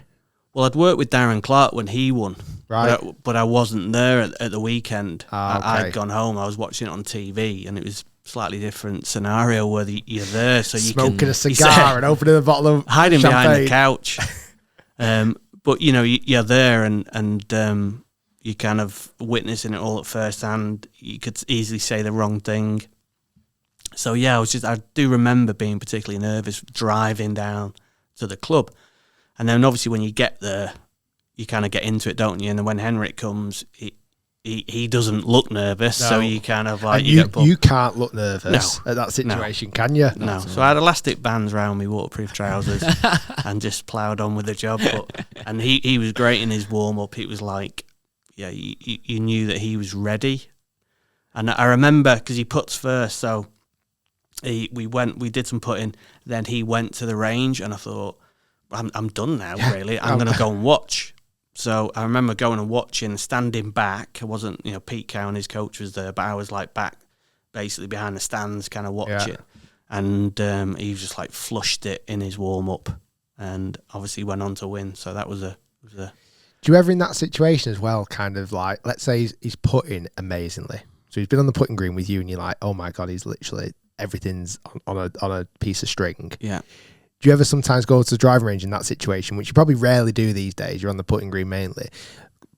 Well, I'd worked with Darren Clark when he won, Right. but I wasn't there at the weekend. Okay. I'd gone home. I was watching it on TV, and it was a slightly different scenario where you're there, so you smoking a cigar and opening a bottle of hiding champagne behind the couch. But you know, you're there, and you kind of witnessing it all at first hand. You could easily say the wrong thing. So yeah, I do remember being particularly nervous driving down to the club. And then obviously when you get there, you kind of get into it, don't you? And then when Henrik comes, he doesn't look nervous, so you kind of like... You can't look nervous at that situation, can you? No. So I had elastic bands around me, waterproof trousers, and just ploughed on with the job. And he was great in his warm-up. It was like, yeah, you knew that he was ready. And I remember, because he puts first, so we did some putting, then he went to the range, and I thought, I'm done now, really. I'm going to go and watch. So I remember going and watching, standing back. I wasn't, Pete Cow and his coach was there, but I was like back, basically behind the stands, kind of watching. And he was just like flushed it in his warm up, and obviously went on to win. So that was a. Do you ever in that situation as well? Kind of like, let's say he's putting amazingly. So he's been on the putting green with you, and you're like, oh my god, he's literally everything's on a piece of string. Yeah. Do you ever sometimes go to the driving range in that situation, which you probably rarely do these days? You're on the putting green mainly,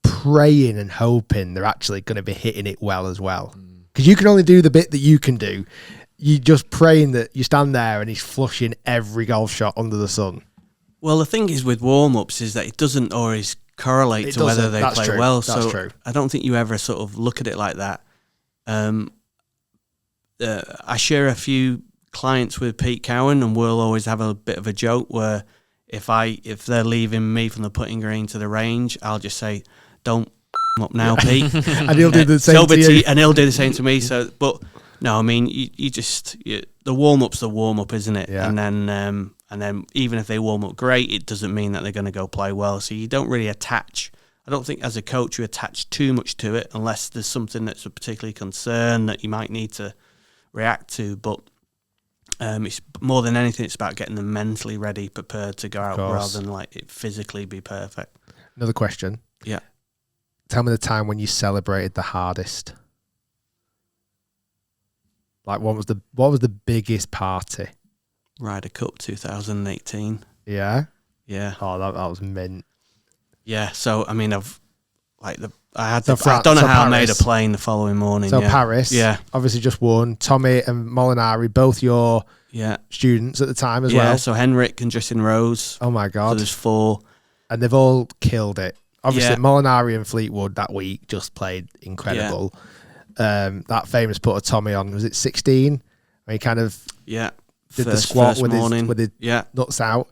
praying and hoping they're actually going to be hitting it well as well. Because you can only do the bit that you can do. You just praying that you stand there and he's flushing every golf shot under the sun. Well, the thing is with warm-ups is that it doesn't always correlate to whether they play true. well. That's so true. I don't think you ever sort of look at it like that. I share a few clients with Pete Cowan, and we'll always have a bit of a joke where if they're leaving me from the putting green to the range, I'll just say, "Don't up now, Pete," and he'll do the same to you. and he'll do the same to me. So, but no, I mean, the warm-up's the warm-up, isn't it? Yeah. And then even if they warm up great, it doesn't mean that they're going to go play well. So you don't really attach. I don't think as a coach you attach too much to it unless there's something that's a particularly concern that you might need to react to. But it's more than anything, it's about getting them mentally ready, prepared to go out rather than like it physically be perfect. Another question. Yeah. Tell me the time when you celebrated the hardest. Like what was the biggest party? Ryder Cup 2018. Yeah. Yeah. Oh, that was mint. Yeah. So I mean, I don't know how I made a plane the following morning. So yeah. Paris. Yeah. Obviously just won. Tommy and Molinari, both your students at the time as well. Yeah. So Henrik and Justin Rose. Oh my God. So there's 4. And they've all killed it. Obviously, Yeah. Molinari and Fleetwood that week just played incredible. That famous putt of Tommy on, was it 16? Where he kind of did the squat with his nuts out.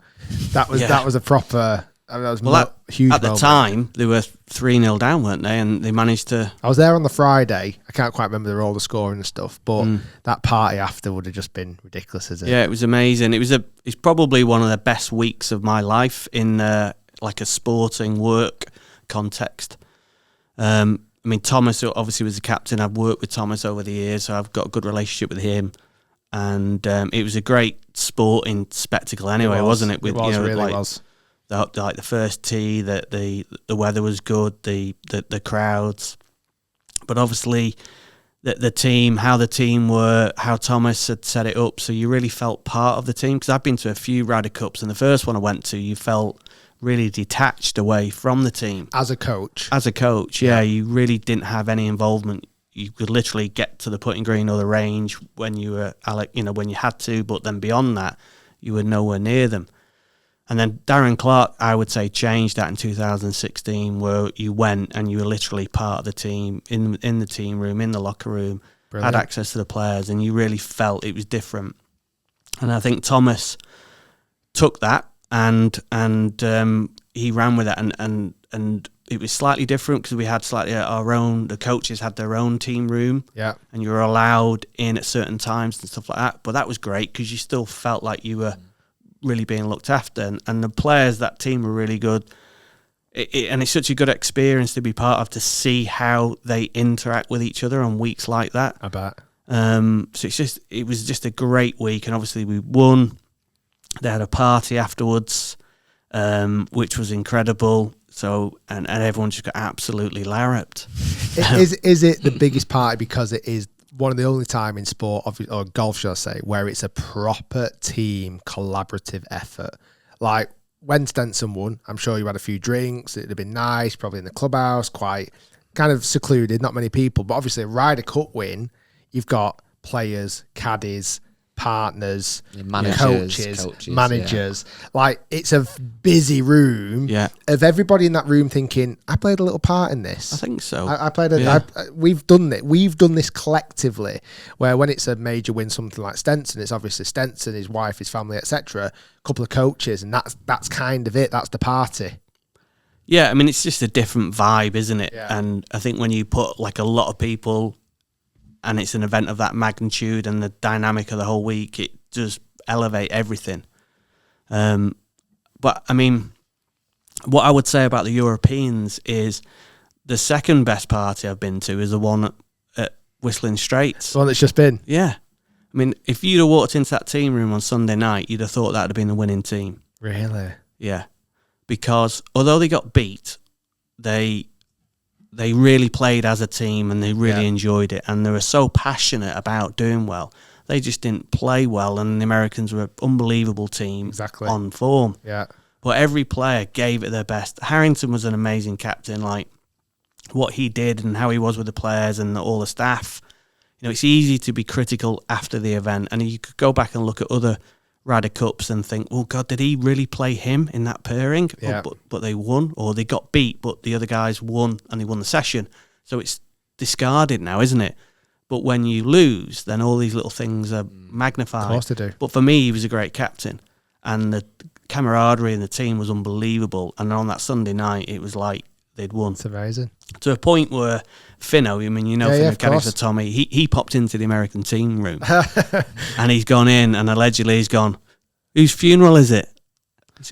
That was a proper. I mean, that was huge. At the time, they were 3-0 down, weren't they? And they managed to. I was there on the Friday. I can't quite remember all the scoring and stuff, but that party after would have just been ridiculous, isn't it? Yeah, it was amazing. It's probably one of the best weeks of my life in like a sporting work context. I mean, Thomas obviously was the captain. I've worked with Thomas over the years, so I've got a good relationship with him. And it was a great sporting spectacle anyway, wasn't it? With, was. The first tee, the weather was good, the crowds, but obviously the team, how the team were, how Thomas had set it up, so you really felt part of the team. Because I've been to a few Ryder Cups, and the first one I went to, you felt really detached away from the team. As a coach, yeah, you really didn't have any involvement. You could literally get to the putting green or the range when you were, when you had to, but then beyond that, you were nowhere near them. And then Darren Clark, I would say, changed that in 2016, where you went and you were literally part of the team, in the team room, in the locker room, had access to the players, and you really felt it was different. And I think Thomas took that and he ran with it, and it was slightly different because we had the coaches had their own team room, and you were allowed in at certain times and stuff like that. But that was great because you still felt like you were really being looked after, and the players, that team were really good. And it's such a good experience to be part of, to see how they interact with each other on weeks like that. I bet. So it was just a great week, and obviously we won. They had a party afterwards, which was incredible. So and everyone just got absolutely larruped. Is it the biggest party because it is one of the only time in sport, or golf, shall I say, where it's a proper team collaborative effort? Like when Stenson won, I'm sure you had a few drinks. It'd have been nice, probably in the clubhouse, quite kind of secluded, not many people. But obviously, a Ryder Cup win, you've got players, caddies, partners, coaches, managers. Like it's a busy room of everybody in that room thinking, I played a little part in this. I think so. I played we've done it. We've done this collectively, where when it's a major win, something like Stenson, it's obviously Stenson, his wife, his family, etc. A couple of coaches, and that's kind of it. That's the party. Yeah, I mean, it's just a different vibe, isn't it? Yeah. And I think when you put like a lot of people, and it's an event of that magnitude and the dynamic of the whole week, it does elevate everything. But I mean, what I would say about the Europeans is the second best party I've been to is the one at Whistling Straits. The one that's just been. Yeah. I mean, if you'd have walked into that team room on Sunday night, you'd have thought that would have been the winning team. Really? Yeah. Because although they got beat, they really played as a team, and they really enjoyed it, and they were so passionate about doing well They just didn't play well, and the Americans were an unbelievable team on form. Yeah. But every player gave it their best. Harrington was an amazing captain, like what he did and how he was with the players and all the staff. You know, it's easy to be critical after the event, and you could go back and look at other Ryder Cups and think, oh God, did he really play him in that pairing? Yeah. But they won, or they got beat, but the other guys won and they won the session. So it's discarded now, isn't it? But when you lose, then all these little things are magnified. Of course they do. But for me, he was a great captain, and the camaraderie in the team was unbelievable. And on that Sunday night, it was like they'd won. It's amazing. To a point where Finno, I mean, from Mechanics of Tommy, he popped into the American team room and he's gone in, and allegedly he's gone, whose funeral is it?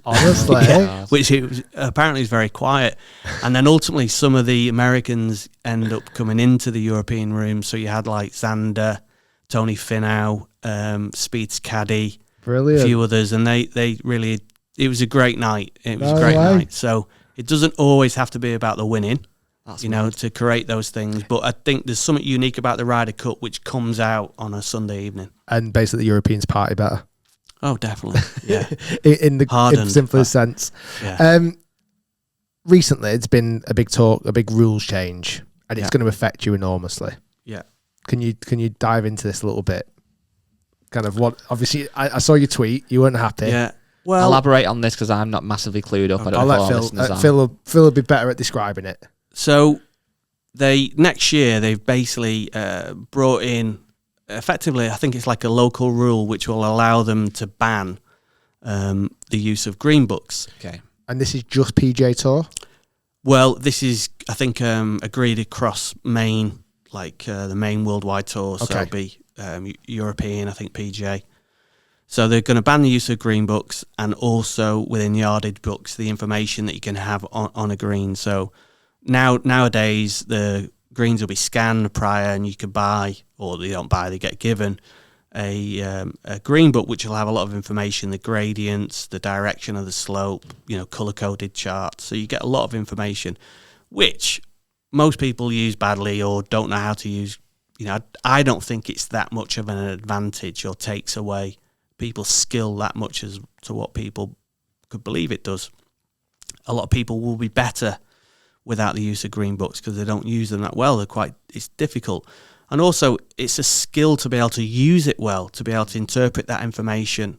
Honestly. Which it was, apparently is very quiet. And then ultimately some of the Americans end up coming into the European room. So you had like Xander, Tony Finau, Speed's caddy, Brilliant. a few others, and they really, it was a great night. It was a great night. So it doesn't always have to be about the winning, to create those things. But I think there's something unique about the Ryder Cup which comes out on a Sunday evening. And basically the Europeans party better. Oh, definitely. Yeah. in the simplest sense. Yeah. Recently, it's been a big talk, a big rules change, and it's going to affect you enormously. Yeah. Can you dive into this a little bit? Kind of what? Obviously, I saw your tweet. You weren't happy. Yeah. Well, elaborate on this because I'm not massively clued up. I don't I'll know let Phil. Phil will be better at describing it. So, next year they've basically brought in. Effectively, I think it's like a local rule which will allow them to ban the use of green books. Okay. And this is just PGA Tour? Well, this is, I think, agreed across main, the main worldwide tour. So it'll be European, I think, PGA. So they're going to ban the use of green books, and also within yardage books, the information that you can have on a green. So nowadays, the greens will be scanned prior, and you can buy, or they don't buy, they get given a green book which will have a lot of information, the gradients, the direction of the slope, color-coded charts. So you get a lot of information, which most people use badly or don't know how to use. I don't think it's that much of an advantage or takes away people's skill that much as to what people could believe it does. A lot of people will be better without the use of green books because they don't use them that well. It's difficult. And also, it's a skill to be able to use it well, to be able to interpret that information.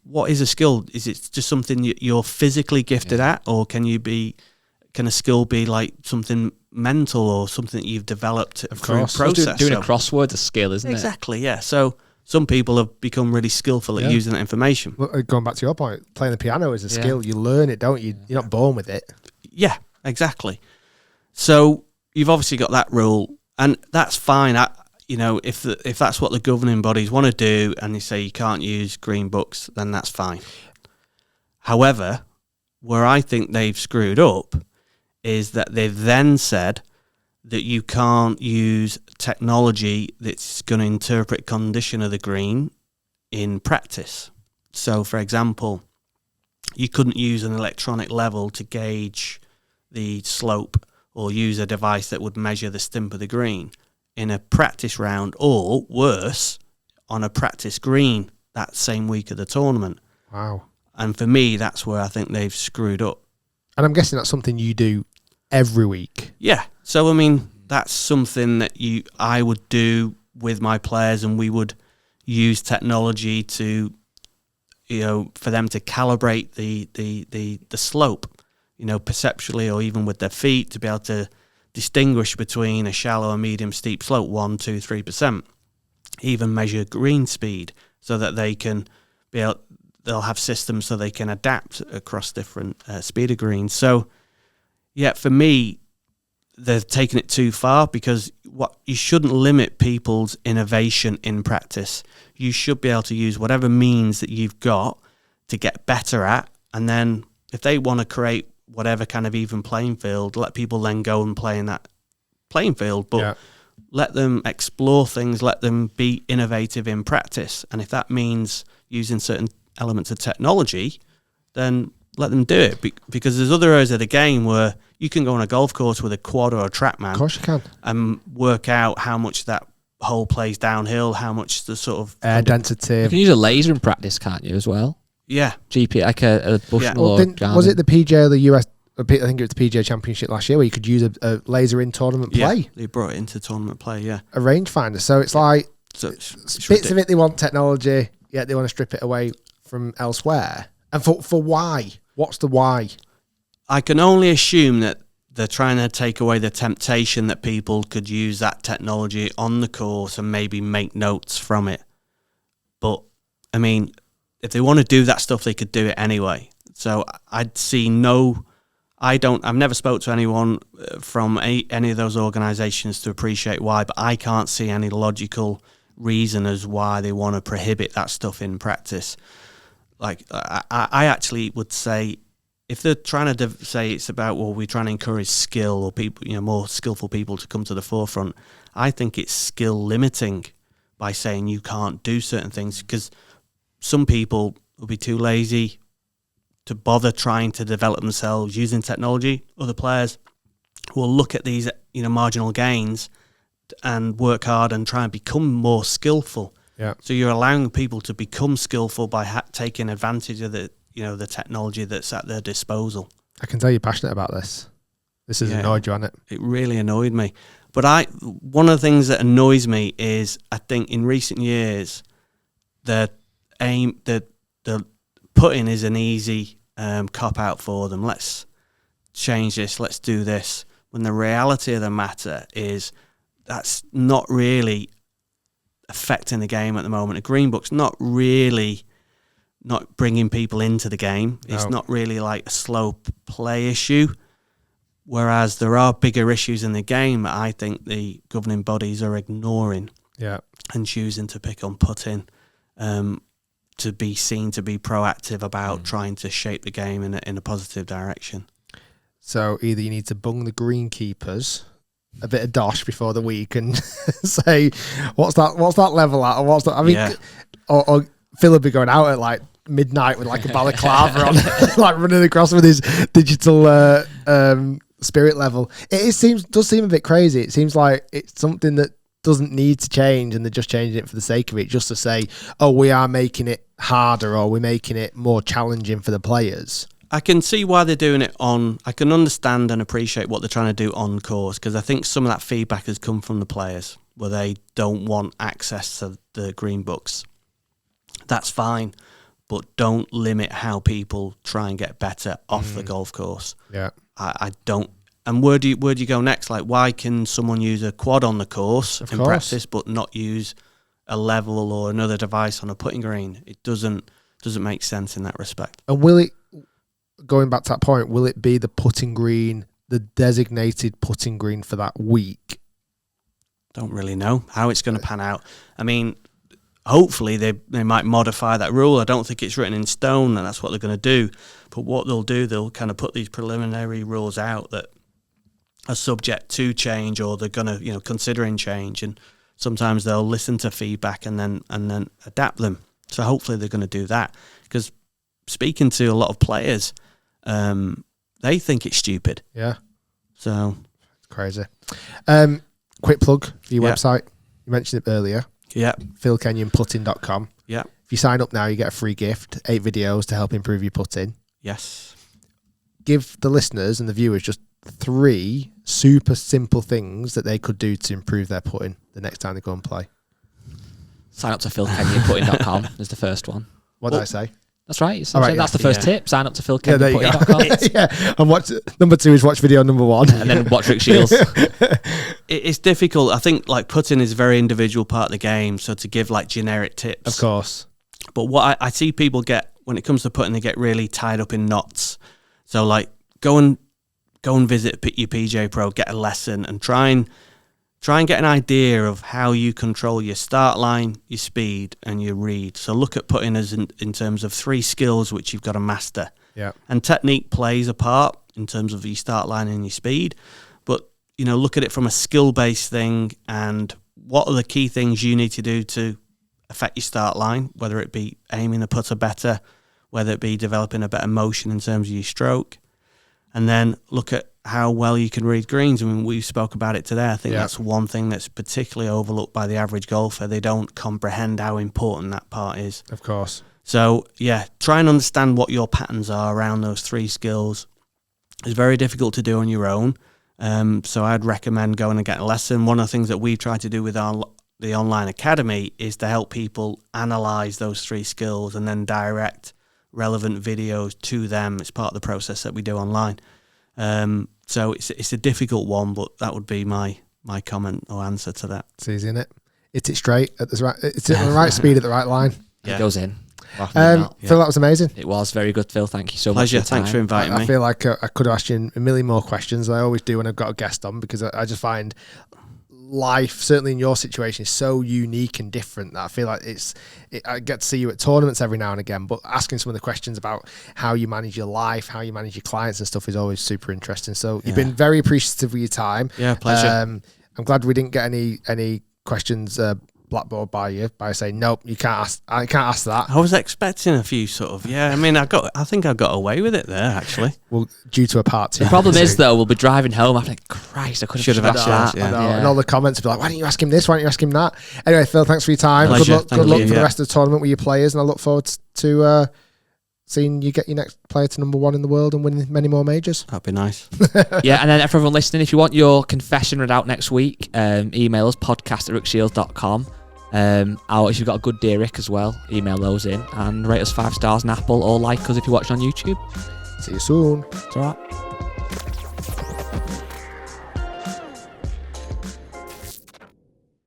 What is a skill? Is it just something you're physically gifted at, or can a skill be like something mental or something that you've developed through process? Doing a crossword, a skill, isn't it? Exactly, yeah. So some people have become really skillful at using that information. Well, going back to your point, playing the piano is a skill. You learn it, don't you? You're not born with it. Yeah, exactly. So you've obviously got that rule, and that's fine. If that's what the governing bodies want to do, and they say you can't use green books, then that's fine. However, where I think they've screwed up is that they've then said that you can't use technology that's going to interpret condition of the green in practice. So, for example, you couldn't use an electronic level to gauge the slope or use a device that would measure the stimp of the green in a practice round, or worse, on a practice green that same week of the tournament. Wow. And for me, that's where I think they've screwed up. And I'm guessing that's something you do every week. Yeah. So, that's something that I would do with my players, and we would use technology to, for them to calibrate the slope, perceptually or even with their feet, to be able to distinguish between a shallow and medium steep slope, 1%, 2%, 3%. Even measure green speed so that they can they'll have systems so they can adapt across different speed of greens. So, yeah, for me, they've taken it too far, because you shouldn't limit people's innovation in practice. You should be able to use whatever means that you've got to get better at, and then if they want to create whatever kind of even playing field, let people then go and play in that playing field, but let them explore things, let them be innovative in practice. And if that means using certain elements of technology, then let them do it, because there's other areas of the game where you can go on a golf course with a quad or a TrackMan. Of course you can. And work out how much that hole plays downhill, how much the sort of air density. You can use a laser in practice, can't you, as well? Yeah. GP, like a Bushnell or was it the PJ or the US? I think it was the PJ Championship last year where you could use a laser in tournament play. Yeah, they brought it into tournament play, yeah. A rangefinder. So it's like So it's bits of it they want technology, yet they want to strip it away from elsewhere. And for why? What's the why? I can only assume that they're trying to take away the temptation that people could use that technology on the course and maybe make notes from it. But, I mean, if they want to do that stuff, they could do it anyway. So I'd see I've never spoke to anyone from any of those organisations to appreciate why, but I can't see any logical reason as why they want to prohibit that stuff in practice. Like, I actually would say, if they're trying to say it's about, well, we're trying to encourage skill or people, more skillful people to come to the forefront, I think it's skill limiting by saying you can't do certain things, because some people will be too lazy to bother trying to develop themselves using technology. Other players will look at these, marginal gains and work hard and try and become more skillful. Yeah. So you're allowing people to become skillful by taking advantage of the technology that's at their disposal. I can tell you're passionate about this. This has annoyed you, hasn't it? It really annoyed me. But one of the things that annoys me is, I think in recent years, the putting is an easy cop out for them. Let's change this. Let's do this. When the reality of the matter is that's not really affecting the game at the moment. A green book's not bringing people into the game. It's not really like a slow play issue. Whereas there are bigger issues in the game that I think the governing bodies are ignoring. Yeah. And choosing to pick on putting. To be seen to be proactive about trying to shape the game in a positive direction. So either you need to bung the greenkeepers a bit of dosh before the week and say, what's that level at? Or what's that? I mean, or Phil would be going out at like midnight with like a balaclava on, like running across with his digital spirit level. Does seem a bit crazy. It seems like it's something that doesn't need to change, and they're just changing it for the sake of it, just to say, oh, we are making it harder, or we're making it more challenging for the players. I can see why they're doing it I can understand and appreciate what they're trying to do on course, because I think some of that feedback has come from the players where they don't want access to the green books. That's fine, but don't limit how people try and get better off the golf course. Yeah. I don't. And where do you go next? Like, why can someone use a quad on the course in practice, but not use a level or another device on a putting green? It doesn't make sense in that respect. And will it, going back to that point, will it be the putting green, the designated putting green for that week? Don't really know how it's going to pan out. I mean, hopefully they might modify that rule. I don't think it's written in stone and that's what they're going to do. But what they'll do, they'll kind of put these preliminary rules out that are subject to change, or they're going to, considering change, and sometimes they'll listen to feedback and then adapt them. So hopefully they're going to do that, because speaking to a lot of players, they think it's stupid. Yeah. So it's crazy. Quick plug for your website. You mentioned it earlier. Yeah. PhilKenyonPutting.com. Yeah. If you sign up now, you get a free gift, 8 videos to help improve your putting. Yes. Give the listeners and the viewers just 3 super simple things that they could do to improve their putting the next time they go and play. Sign up to philkenyonputting.com is the first one. What did I say? That's right. That's the first tip. Sign up to philkenyonputting.com. Yeah. And watch number 2 is watch video number 1. And then watch Rick Shiels. It's difficult. I think like putting is a very individual part of the game. So to give like generic tips. Of course. But what I see people get when it comes to putting, they get really tied up in knots. So like go and visit your PJ Pro, get a lesson, and try and get an idea of how you control your start line, your speed, and your read. So look at putting as in terms of 3 skills which you've got to master. Yeah. And technique plays a part in terms of your start line and your speed. But, look at it from a skill-based thing, and what are the key things you need to do to affect your start line, whether it be aiming the putter better, whether it be developing a better motion in terms of your stroke. And then look at how well you can read greens. I mean, we spoke about it today. I think Yeah. that's one thing that's particularly overlooked by the average golfer. They don't comprehend how important that part is. Of course. So, yeah, try and understand what your patterns are around those 3 skills. It's very difficult to do on your own. So I'd recommend going and getting a lesson. One of the things that we try to do with the online academy is to help people analyse those 3 skills and then direct relevant videos to them. It's part of the process that we do online. So it's a difficult one, but that would be my comment or answer to that. It's easy, isn't it? Hit it straight at the right. It's at the right speed at the right line. It goes in. Phil, that was amazing. It was very good, Phil. Thank you so Pleasure. much. Thanks for inviting me. I feel like I could have asked you a million more questions. I always do when I've got a guest on, because I just find life, certainly in your situation, is so unique and different that I feel like I get to see you at tournaments every now and again, but asking some of the questions about how you manage your life, how you manage your clients and stuff is always super interesting. So you've been very appreciative of your time. Yeah, pleasure. I'm glad we didn't get any questions blackboard by you by saying nope, you can't ask. I can't ask that. I was expecting a few sort of, I mean, I think I got away with it there, actually. Well, due to a part 2. The problem is, though, we'll be driving home. I'm like, Christ, I could have asked that. I know. And all the comments will be like, why don't you ask him this? Why don't you ask him that? Anyway, Phil, thanks for your time. Pleasure. Good luck you. for the rest of the tournament with your players, and I look forward to seeing you get your next player to number 1 in the world and win many more majors. That'd be nice. Yeah, and then for everyone listening, if you want your confession read out next week, email us, podcast@rickshiels.com. If you've got a good dear Rick as well, email those in and rate us 5 stars on Apple or like us if you're watching on YouTube. See you soon. It's all right.